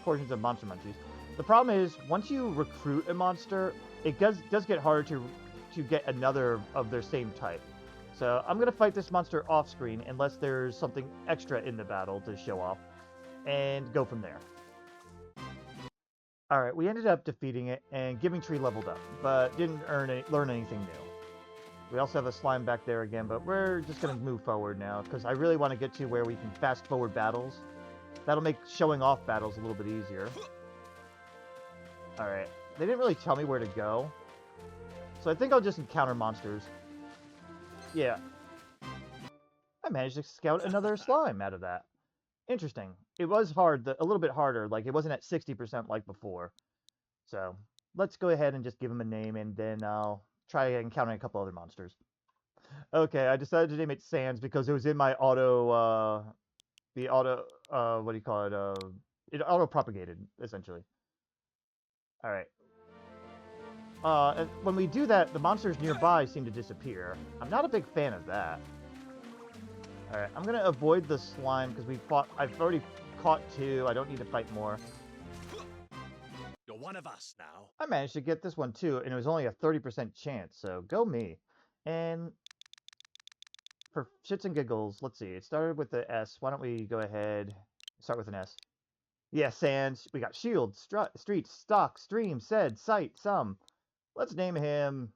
Portions of Monster Munchies. The problem is, once you recruit a monster, it does get harder to get another of their same type. So I'm going to fight this monster off-screen unless there's something extra in the battle to show off. And go from there. Alright, we ended up defeating it, and Giving Tree leveled up, but didn't learn anything new. We also have a slime back there again, but we're just going to move forward now, because I really want to get to where we can fast-forward battles. That'll make showing off battles a little bit easier. Alright, they didn't really tell me where to go, so I think I'll just encounter monsters. Yeah. I managed to scout another slime out of that. Interesting. It was hard, a little bit harder, like it wasn't at 60% like before. So, let's go ahead and just give him a name, and then I'll try encountering a couple other monsters. Okay, I decided to name it Sands because it was in my what do you call it, it auto-propagated, essentially. Alright. And when we do that, the monsters nearby seem to disappear. I'm not a big fan of that. Alright, I'm gonna avoid the slime because I've already caught 2, I don't need to fight more. You're one of us now. I managed to get this one too, and it was only a 30% chance, so go me. And for shits and giggles, let's see, it started with the S. Why don't we go ahead, start with an S. Yeah, Sands. We got Shield, Street, Stock, Stream, Said, Sight, Some. Let's name him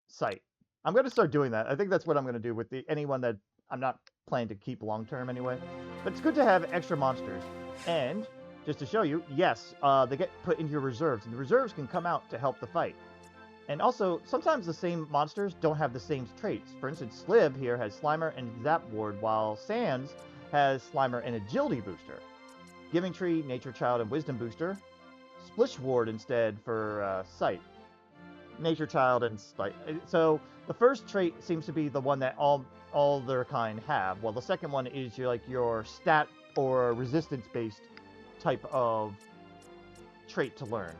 Sight. I'm going to start doing that. I think that's what I'm going to do with anyone that I'm not planning to keep long term anyway. But it's good to have extra monsters. And, just to show you, yes, they get put into your reserves, and the reserves can come out to help the fight. And also, sometimes the same monsters don't have the same traits. For instance, Slib here has Slimer and Zap Ward, while Sands has Slimer and Agility Booster. Giving Tree, Nature Child, and Wisdom Booster. Splish Ward instead for Sight. Nature Child and Sight. So, the first trait seems to be the one that all their kind have, while the second one is your stat or resistance-based type of trait to learn.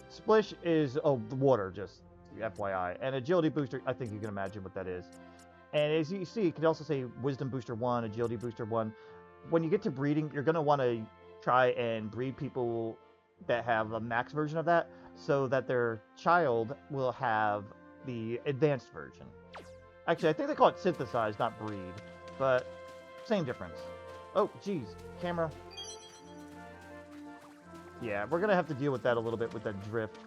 Splish is water, just FYI. And Agility Booster, I think you can imagine what that is. And as you see, you can also say Wisdom Booster 1, Agility Booster 1. when you get to breeding, you're going to want to try and breed people that have a max version of that, so that their child will have the advanced version. Actually, I think they call it synthesize, not breed, but same difference. Oh, geez, camera. Yeah, we're going to have to deal with that a little bit with that drift.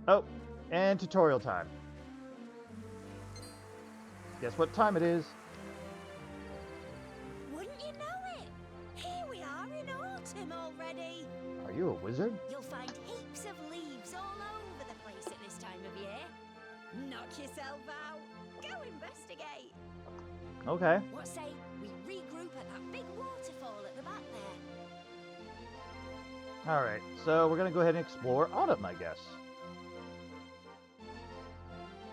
Oh, and tutorial time. Guess what time it is? Wouldn't you know it? Here we are in autumn already. Are you a wizard? You'll find heaps of leaves all over the place at this time of year. Knock yourself out. Go investigate. Okay. What say we regroup at that big waterfall at the back there? Alright, so we're going to go ahead and explore autumn, I guess.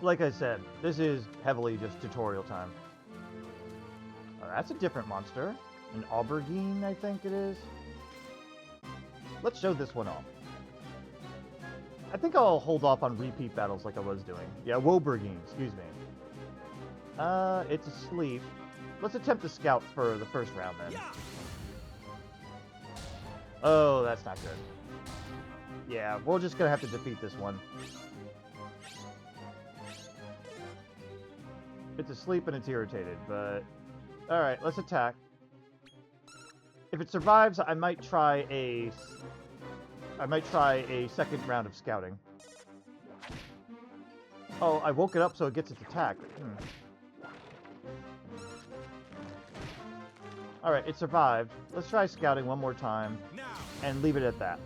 Like I said, this is heavily just tutorial time. Oh, that's a different monster. An aubergine, I think it is. Let's show this one off. I think I'll hold off on repeat battles like I was doing. Yeah, wobergine, excuse me. It's asleep. Let's attempt to scout for the first round then. Oh, that's not good. Yeah, we're just gonna have to defeat this one. It's asleep and it's irritated, but... Alright, let's attack. If it survives, I might try a second round of scouting. Oh, I woke it up so it gets its attack. Alright, it survived. Let's try scouting one more time and leave it at that.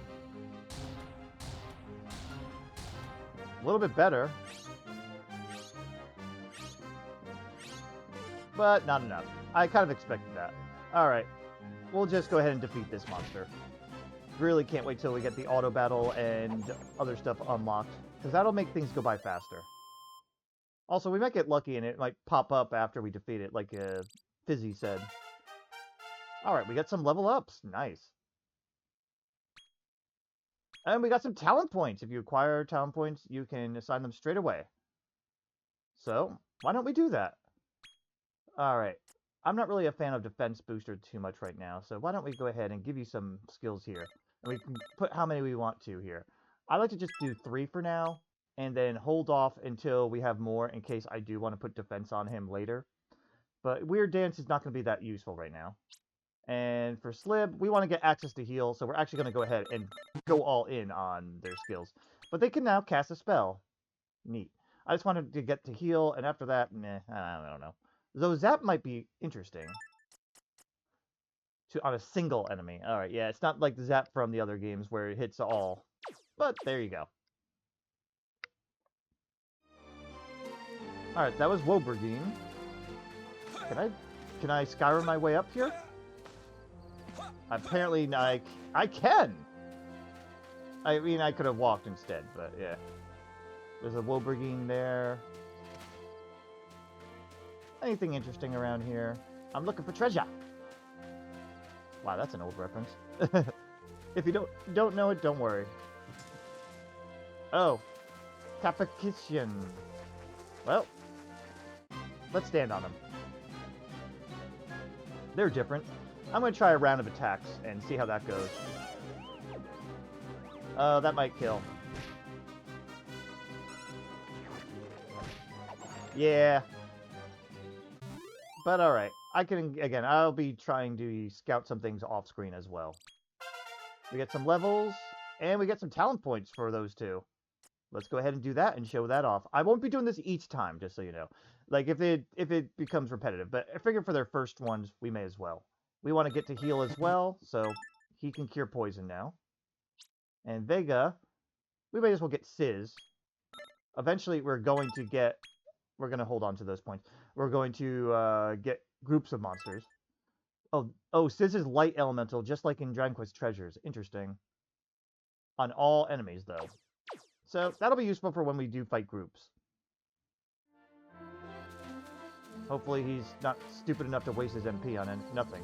A little bit better. But not enough. I kind of expected that. Alright, we'll just go ahead and defeat this monster. Really can't wait till we get the auto battle and other stuff unlocked, because that'll make things go by faster. Also, we might get lucky and it might pop up after we defeat it, like Fizzy said. Alright, we got some level ups. Nice. And we got some talent points. If you acquire talent points, you can assign them straight away. So, why don't we do that? Alright, I'm not really a fan of defense booster too much right now, so why don't we go ahead and give you some skills here. And we can put how many we want to here. I like to just do 3 for now, and then hold off until we have more in case I do want to put defense on him later. But Weird Dance is not going to be that useful right now. And for Slib, we want to get access to heal, so we're actually going to go ahead and go all in on their skills. But they can now cast a spell. Neat. I just wanted to get to heal, and after that, meh, I don't know. Though Zap might be interesting. On a single enemy. Alright, yeah, it's not like the Zap from the other games where it hits all. But there you go. Alright, that was wobergine. Can I Skyrim my way up here? Apparently, I can! I mean, I could have walked instead, but yeah. There's a wobergine there. Anything interesting around here? I'm looking for treasure. Wow, that's an old reference. If you don't know it, don't worry. Oh, Capacitian. Well, let's stand on them. They're different. I'm going to try a round of attacks and see how that goes. That might kill. Yeah. But alright. Again, I'll be trying to scout some things off screen as well. We get some levels, and we get some talent points for those two. Let's go ahead and do that and show that off. I won't be doing this each time, just so you know. Like, if it becomes repetitive. But I figure for their first ones, we may as well. We want to get to heal as well, so he can cure poison now. And Vega, we may as well get Sizz. Eventually, we're going to hold on to those points. We're going to get groups of monsters. Oh, Sizz is light elemental, just like in Dragon Quest Treasures. Interesting. On all enemies, though. So, that'll be useful for when we do fight groups. Hopefully he's not stupid enough to waste his MP on nothing.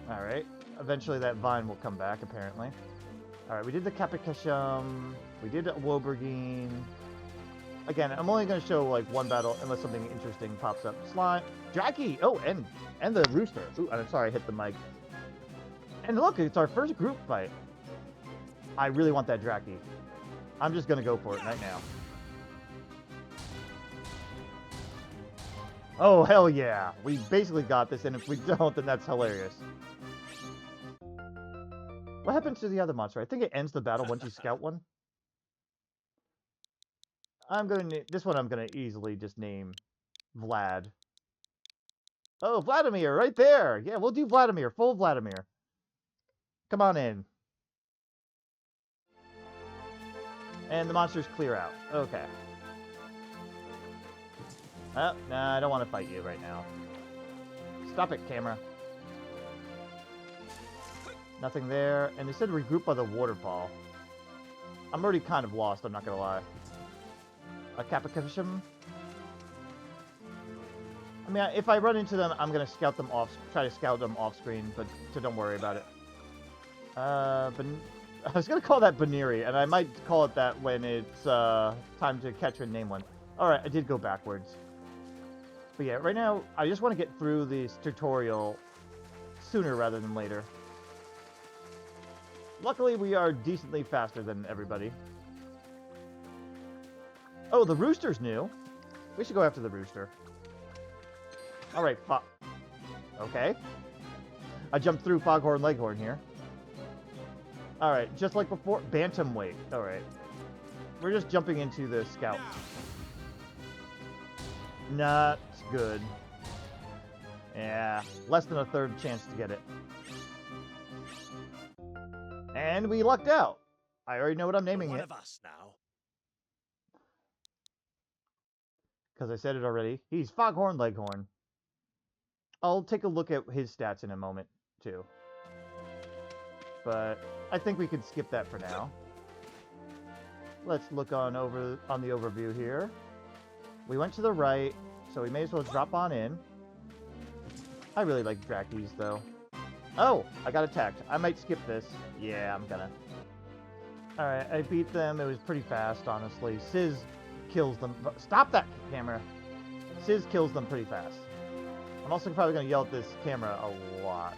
Alright. Eventually that vine will come back, apparently. Alright, we did the Capacitium. We did a wobergine. Again, I'm only going to show like one battle unless something interesting pops up. Slime, Jackie. Oh, and the rooster. Ooh, I'm sorry, I hit the mic. And look, it's our first group fight. I really want that Jackie. I'm just going to go for it right now. Oh, hell yeah. We basically got this, and if we don't, then that's hilarious. What happens to the other monster? I think it ends the battle once you scout one. This one I'm going to easily just name Vlad. Oh, Vladimir, right there. Yeah, we'll do Vladimir, full Vladimir. Come on in. And the monsters clear out. Okay. Oh, nah, I don't want to fight you right now. Stop it, camera. Nothing there. And they said regroup by the waterfall. I'm already kind of lost, I'm not going to lie. A Capicushium. I mean, if I run into them, I'm going to scout them off, try to scout them off screen, but so don't worry about it. I was going to call that Baneri, and I might call it that when it's time to catch and name one. Alright, I did go backwards. But yeah, right now, I just want to get through this tutorial sooner rather than later. Luckily, we are decently faster than everybody. Oh, the rooster's new. We should go after the rooster. Alright, okay. I jumped through Foghorn Leghorn here. Alright, just like before, Bantamweight. Alright. We're just jumping into the scout. Not good. Yeah, less than a third chance to get it. And we lucked out. I already know what I'm naming it. One of us now. Because I said it already. He's Foghorn Leghorn. I'll take a look at his stats in a moment, too. But I think we could skip that for now. Let's look on the overview here. We went to the right, so we may as well drop on in. I really like Drakies, though. Oh, I got attacked. I might skip this. Yeah, I'm gonna. Alright, I beat them. It was pretty fast, honestly. Sizz kills them. Stop that camera! Sizz kills them pretty fast. I'm also probably gonna yell at this camera a lot.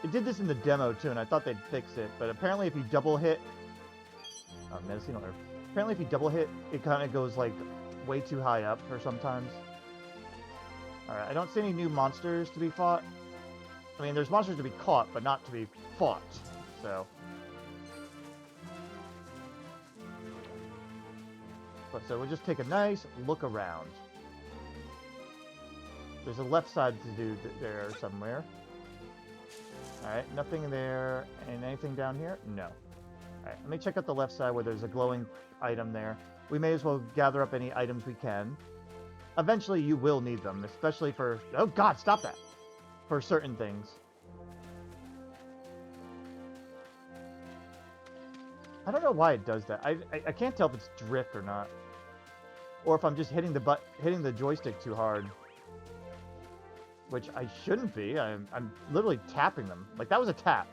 It did this in the demo, too, and I thought they'd fix it, but apparently if you double hit... Oh, medicine order. Apparently if you double hit, it kind of goes, like, way too high up for sometimes. Alright, I don't see any new monsters to be fought. I mean, there's monsters to be caught, but not to be fought, so... So we'll just take a nice look around. There's a left side to do there somewhere. Alright, nothing there. And anything down here? No. Alright, let me check out the left side where there's a glowing item there. We may as well gather up any items we can. Eventually you will need them, especially for... Oh god, stop that! For certain things. I don't know why it does that. I can't tell if it's drift or not. Or if I'm just hitting the joystick too hard. Which I shouldn't be. I'm literally tapping them. Like, that was a tap.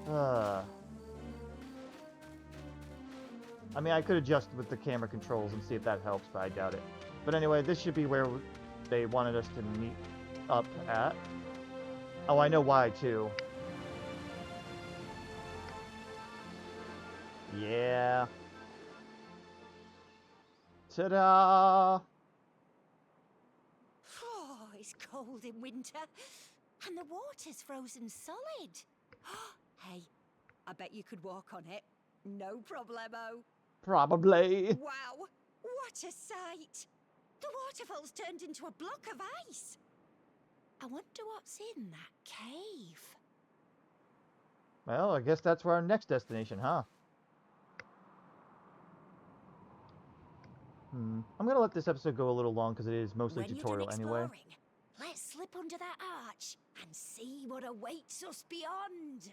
I mean, I could adjust with the camera controls and see if that helps, but I doubt it. But anyway, this should be where they wanted us to meet up at. Oh, I know why, too. Yeah. Ta-da! Oh, it's cold in winter, and the water's frozen solid. Hey, I bet you could walk on it. No problemo. Probably. Wow, what a sight! The waterfall's turned into a block of ice. I wonder what's in that cave. Well, I guess that's for our next destination, huh? I'm gonna let this episode go a little long because it is mostly When tutorial you're done anyway. exploring, let's slip under that arch and see what awaits us beyond.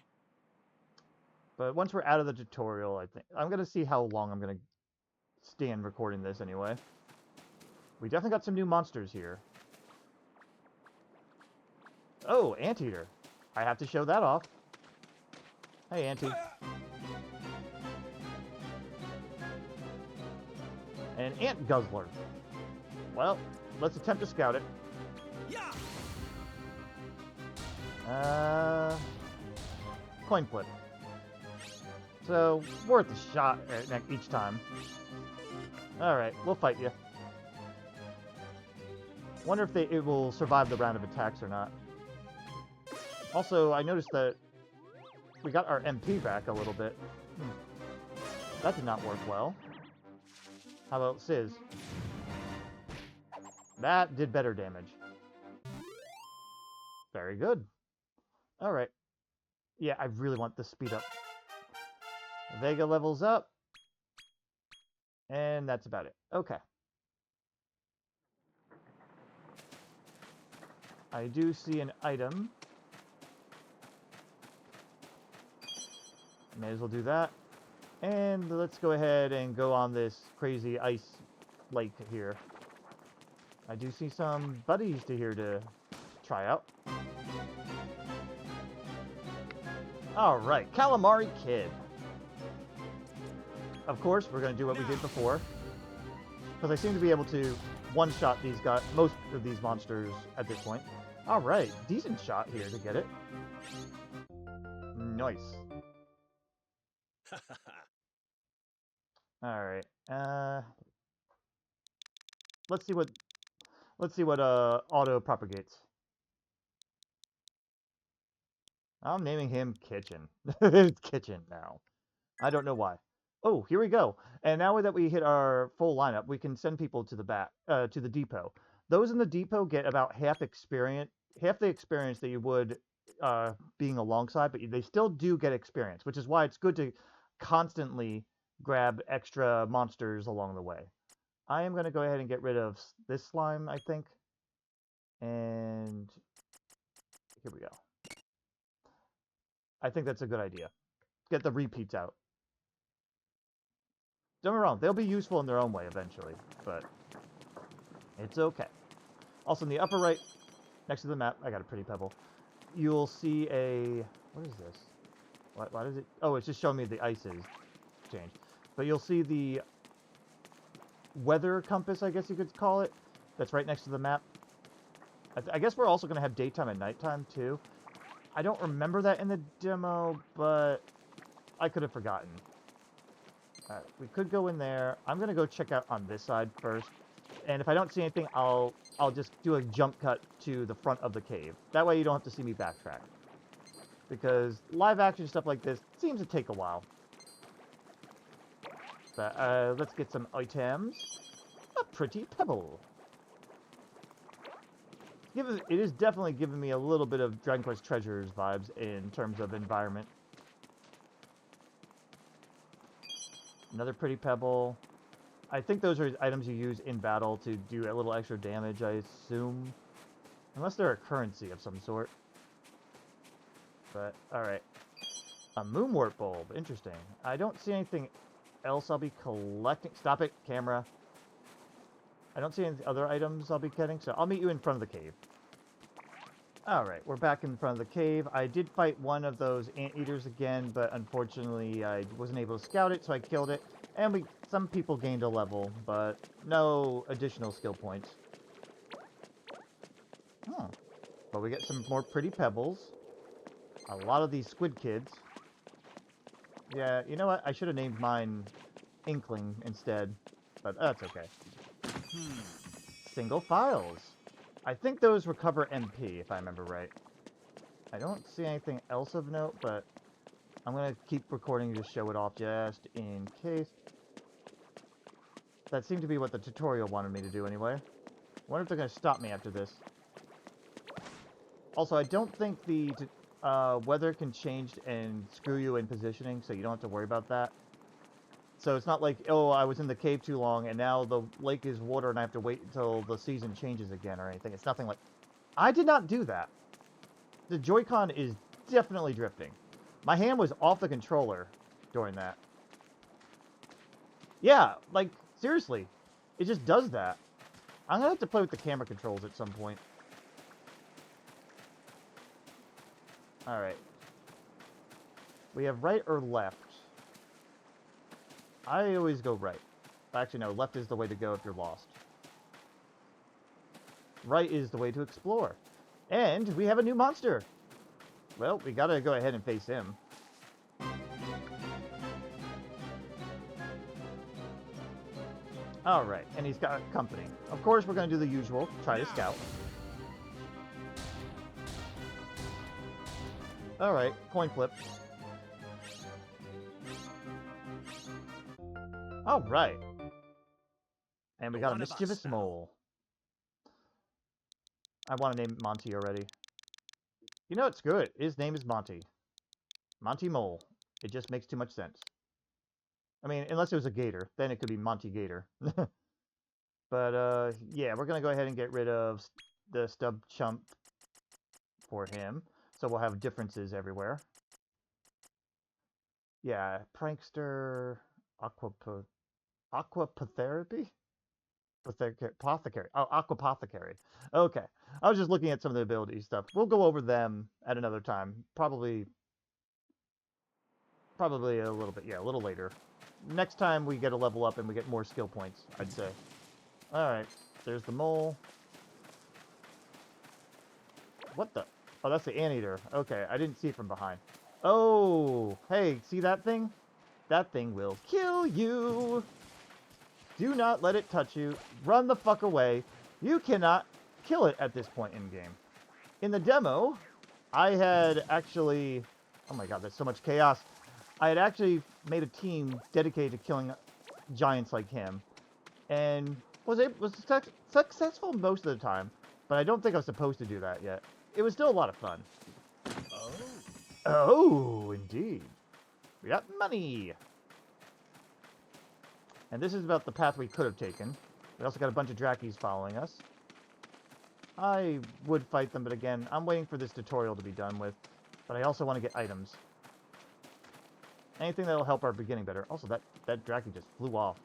But once we're out of the tutorial, I think I'm gonna see how long I'm gonna stand recording this anyway. We definitely got some new monsters here. Oh, Anteater. I have to show that off. Hey, Auntie. An ant guzzler. Well, let's attempt to scout it. Coin flip. So, worth a shot each time. Alright, we'll fight you. Wonder if it will survive the round of attacks or not. Also, I noticed that we got our MP back a little bit. That did not work well. How about Sizz? That did better damage. Very good. Alright. Yeah, I really want this speed up. Vega levels up. And that's about it. Okay. I do see an item. May as well do that. And let's go ahead and go on this crazy ice lake here. I do see some buddies here to try out. Alright, Calamari Kid. Of course, we're going to do what we did before. Because I seem to be able to one-shot these guys, most of these monsters at this point. Alright, decent shot here to get it. Nice. Alright, let's see what auto propagates. I'm naming him Kitchen. It's Kitchen now. I don't know why. Oh, here we go. And now that we hit our full lineup, we can send people to the depot. Those in the depot get about half the experience that you would being alongside, but they still do get experience, which is why it's good to constantly grab extra monsters along the way. I am going to go ahead and get rid of this slime, I think. And here we go. I think that's a good idea. Get the repeats out. Don't get me wrong, they'll be useful in their own way eventually, but it's okay. Also, in the upper right, next to the map, I got a pretty pebble. You'll see a... What is this? Why does it... Oh, it's just showing me the ice is changed. But you'll see the weather compass, I guess you could call it, that's right next to the map. I guess we're also going to have daytime and nighttime, too. I don't remember that in the demo, but I could have forgotten. Alright, we could go in there. I'm going to go check out on this side first. And if I don't see anything, I'll just do a jump cut to the front of the cave. That way you don't have to see me backtrack. Because live action stuff like this seems to take a while. But let's get some items. A pretty pebble. It is definitely giving me a little bit of Dragon Quest Treasures vibes in terms of environment. Another pretty pebble. I think those are items you use in battle to do a little extra damage, I assume. Unless they're a currency of some sort. But, alright. A moonwort bulb. Interesting. I don't see anything else I'll be collecting. Stop it, camera. I don't see any other items I'll be getting, so I'll meet you in front of the cave. Alright, we're back in front of the cave. I did fight one of those anteaters again, but unfortunately I wasn't able to scout it, so I killed it. And some people gained a level, but no additional skill points. Oh. But we get some more pretty pebbles. A lot of these squid kids. Yeah, you know what? I should have named mine Inkling instead, but that's okay. Single files. I think those recover MP, if I remember right. I don't see anything else of note, but I'm going to keep recording to show it off just in case. That seemed to be what the tutorial wanted me to do anyway. I wonder if they're going to stop me after this. Also, I don't think the weather can change and screw you in positioning, so you don't have to worry about that. So it's not like, oh, I was in the cave too long, and now the lake is water, and I have to wait until the season changes again or anything. It's nothing like... I did not do that. The Joy-Con is definitely drifting. My hand was off the controller during that. Yeah, like, seriously. It just does that. I'm gonna have to play with the camera controls at some point. Alright. We have right or left. I always go right. Actually, no. Left is the way to go if you're lost. Right is the way to explore. And we have a new monster. Well, we gotta go ahead and face him. Alright, and he's got company. Of course, we're gonna do the usual. Try to scout. Alright, coin flip. Alright. And we got a mischievous mole. I want to name Monty already. You know, it's good. His name is Monty. Monty Mole. It just makes too much sense. I mean, unless it was a gator. Then it could be Monty Gator. But, yeah, we're going to go ahead and get rid of the stub chump for him. So we'll have differences everywhere. Yeah, prankster, aquapotherapy? Apothecary. Oh, aquapothecary. Okay. I was just looking at some of the ability stuff. We'll go over them at another time. Probably a little bit. Yeah, a little later. Next time we get a level up and we get more skill points, I'd say. Alright. There's the mole. What the? Oh, that's the anteater. Okay, I didn't see it from behind. Oh! Hey, see that thing? That thing will kill you! Do not let it touch you. Run the fuck away. You cannot kill it at this point in game. In the demo, I had actually... Oh my god, there's so much chaos. I had actually made a team dedicated to killing giants like him. And was successful most of the time. But I don't think I was supposed to do that yet. It was still a lot of fun. Oh. Oh, indeed. We got money. And this is about the path we could have taken. We also got a bunch of Drakkies following us. I would fight them, but again, I'm waiting for this tutorial to be done with. But I also want to get items. Anything that'll help our beginning better. Also, that Drakkie just flew off.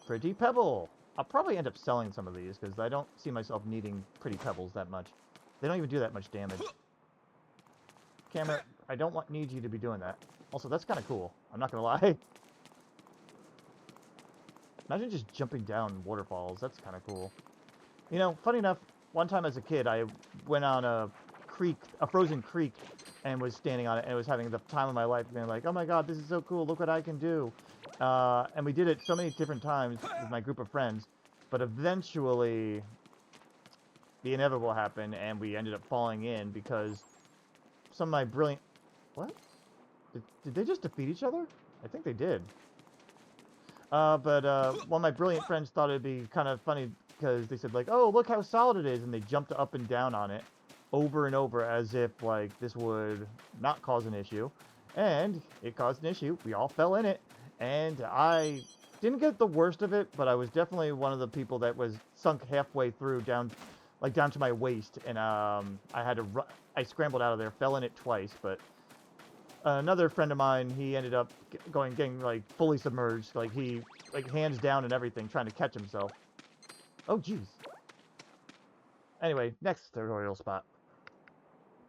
Pretty Pebble! I'll probably end up selling some of these, because I don't see myself needing Pretty Pebbles that much. They don't even do that much damage. Camera, I don't need you to be doing that. Also, that's kind of cool. I'm not going to lie. Imagine just jumping down waterfalls. That's kind of cool. You know, funny enough, one time as a kid, I went on a frozen creek, and was standing on it, and was having the time of my life, being like, oh my god, this is so cool, look what I can do. And we did it so many different times with my group of friends, but eventually, the inevitable happened, and we ended up falling in, because some of my brilliant... What? Did they just defeat each other? I think they did. But one of my brilliant friends thought it'd be kind of funny because they said, like, oh, look how solid it is, and they jumped up and down on it over and over as if, like, this would not cause an issue. And it caused an issue. We all fell in it, and I didn't get the worst of it, but I was definitely one of the people that was sunk halfway through, down to my waist, and I had to I scrambled out of there, fell in it twice, but... another friend of mine, he ended up getting like fully submerged, like he hands down and everything, trying to catch himself. Oh jeez. Anyway, next tutorial spot.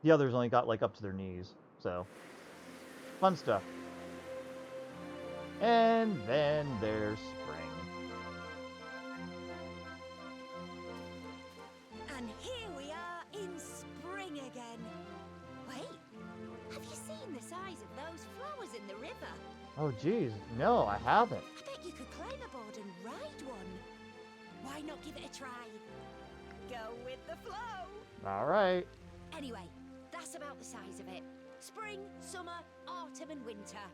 The others only got like up to their knees, so fun stuff. And then there's spring. And here we are in spring again. Wait, have you seen the size of those flowers in the river? Oh geez, no, I haven't. I bet you could climb aboard and ride one. Why not give it a try? Go with the flow. All right. Anyway, that's about the size of it. Spring, summer, autumn and winter.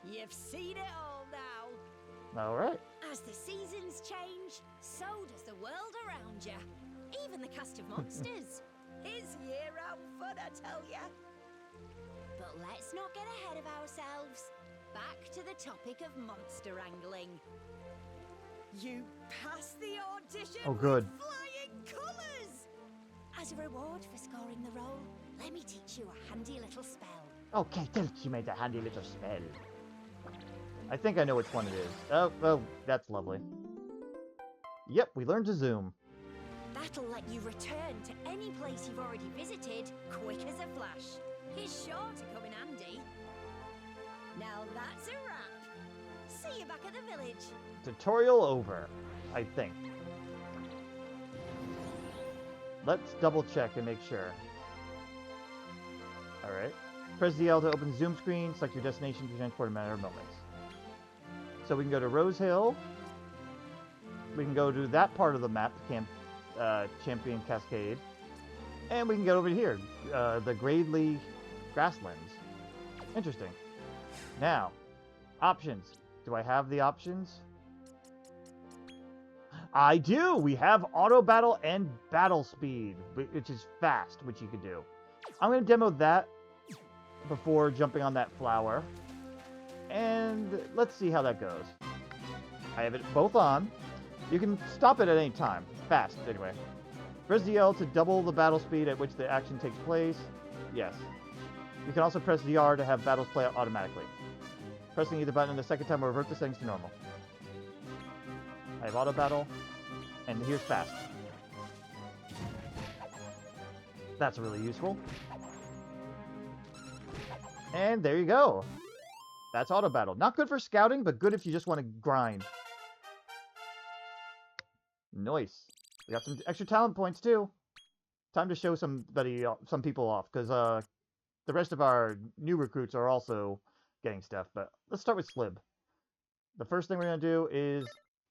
You've seen it all now. All right. As the seasons change, so does the world around you. Even the cast of monsters. It's year-round fun, I tell ya. But let's not get ahead of ourselves. Back to the topic of monster wrangling. You passed the audition Oh, good. with flying colours! As a reward for scoring the role, let me teach you a handy little spell. Okay, teach me the handy little spell. I think I know which one it is. Oh, well, that's lovely. Yep, we learned to zoom. That'll let you return to any place you've already visited quick as a flash. It's sure to come in handy. Now that's a wrap. See you back at the village. Tutorial over, I think. Let's double check and make sure. Alright. Press the L to open the zoom screen. Select your destination to transport in a matter of moments. So we can go to Rosehill. We can go to that part of the map, Champion Cascade. And we can get over here, the Gradely Grasslands. Interesting. Now, options. Do I have the options? I do! We have auto battle and battle speed, which is fast, which you could do. I'm going to demo that before jumping on that flower. And let's see how that goes. I have it both on. You can stop it at any time. Fast, anyway. Press the L to double the battle speed at which the action takes place. Yes. You can also press the R to have battles play out automatically. Pressing either button the second time will revert the settings to normal. I have auto battle, and here's fast. That's really useful. And there you go. That's auto battle. Not good for scouting, but good if you just want to grind. Nice. We got some extra talent points too. Time to show some people off, because the rest of our new recruits are also getting stuff. But let's start with Slib. The first thing we're going to do is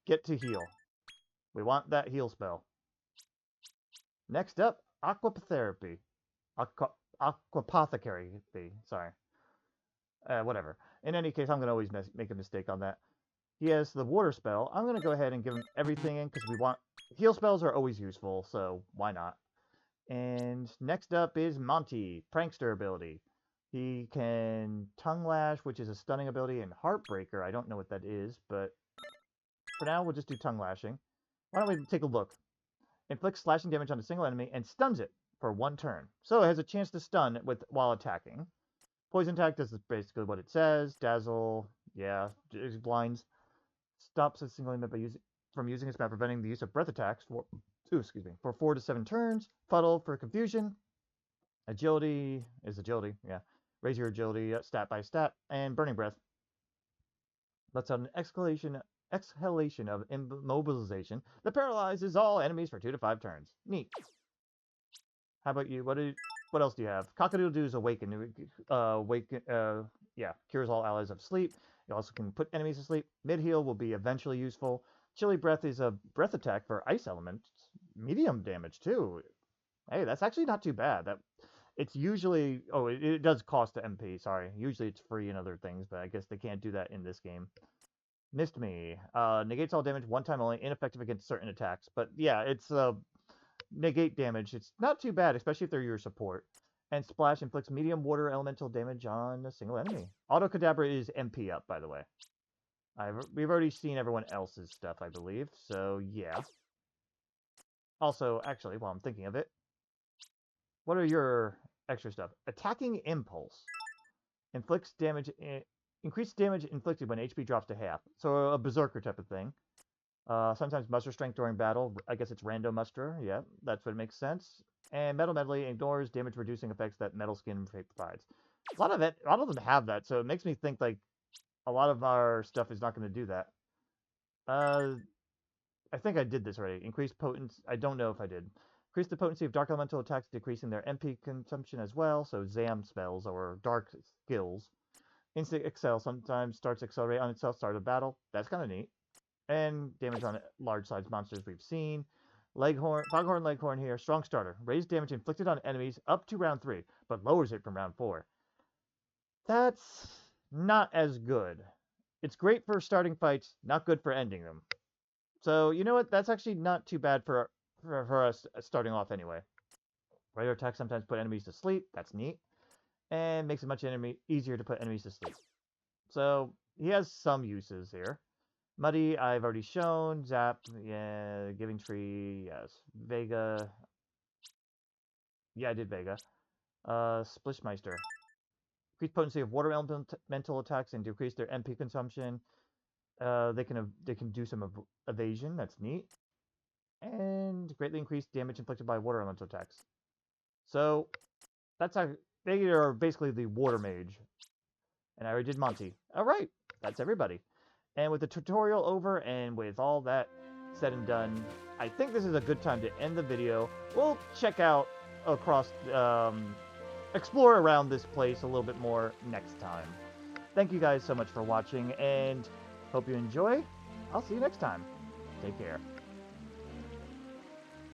get to heal. We want that heal spell. Next up, Aquapotherapy. Aquapothecary. Sorry. Whatever. In any case, I'm going to always make a mistake on that. He has the water spell. I'm going to go ahead and give him everything in because we want... Heal spells are always useful, so why not? And next up is Monty, Prankster ability. He can Tongue Lash, which is a stunning ability, and Heartbreaker. I don't know what that is, but for now, we'll just do Tongue Lashing. Why don't we take a look? Inflicts slashing damage on a single enemy and stuns it for 1 turn. So it has a chance to stun while attacking. Poison attack does basically what it says. Dazzle, yeah, it blinds. Stops a single enemy from using its map, preventing the use of breath attacks for 4 to 7 turns. Fuddle for confusion. Agility is agility, yeah. Raise your agility stat by stat. And Burning Breath. Lets out an exhalation of immobilization that paralyzes all enemies for 2 to 5 turns. Neat. How about you? What else do you have? Cock-a-doodle-doo's Awaken. Cures all allies of sleep. You also can put enemies to sleep. Mid-heal will be eventually useful. Chilly Breath is a breath attack for ice elements. Medium damage, too. Hey, that's actually not too bad. It's usually... Oh, it does cost the MP, sorry. Usually it's free in other things, but I guess they can't do that in this game. Missed Me. Negates all damage 1 time only, ineffective against certain attacks. But yeah, it's negate damage. It's not too bad, especially if they're your support. And Splash inflicts medium water elemental damage on a single enemy. Auto Kadabra is MP up, by the way. We've already seen everyone else's stuff, I believe. So, yeah. Also, actually, while I'm thinking of it, what are your extra stuff? Attacking Impulse. Inflicts damage... Increased damage inflicted when HP drops to half. So a Berserker type of thing. Sometimes muster strength during battle. I guess it's random muster. Yeah, that's what makes sense. And Metal Medley ignores damage reducing effects that Metal Skin provides. A lot of them have that, so it makes me think like a lot of our stuff is not going to do that. I think I did this already. Increased potency. I don't know if I did. Increase the potency of dark elemental attacks, decreasing their MP consumption as well. So Zam spells or dark skills. Instant Excel sometimes starts accelerate on itself, start of battle. That's kind of neat. And damage on large-sized monsters we've seen. Foghorn Leghorn here, strong starter. Raise damage inflicted on enemies up to round 3, but lowers it from round 4. That's not as good. It's great for starting fights, not good for ending them. So, you know what? That's actually not too bad for us starting off anyway. Regular attacks sometimes put enemies to sleep. That's neat. And makes it much easier to put enemies to sleep. So, he has some uses here. Muddy, I've already shown. Zap, yeah. Giving Tree, yes. Vega. Yeah, I did Vega. Splishmeister. Increased potency of water elemental attacks and decrease their MP consumption. They can do some evasion. That's neat. And greatly increased damage inflicted by water elemental attacks. So, they are basically the water mage. And I already did Monty. Alright, that's everybody. And with the tutorial over and with all that said and done, I think this is a good time to end the video. We'll check out across, explore around this place a little bit more next time. Thank you guys so much for watching, and hope you enjoy. I'll see you next time. Take care.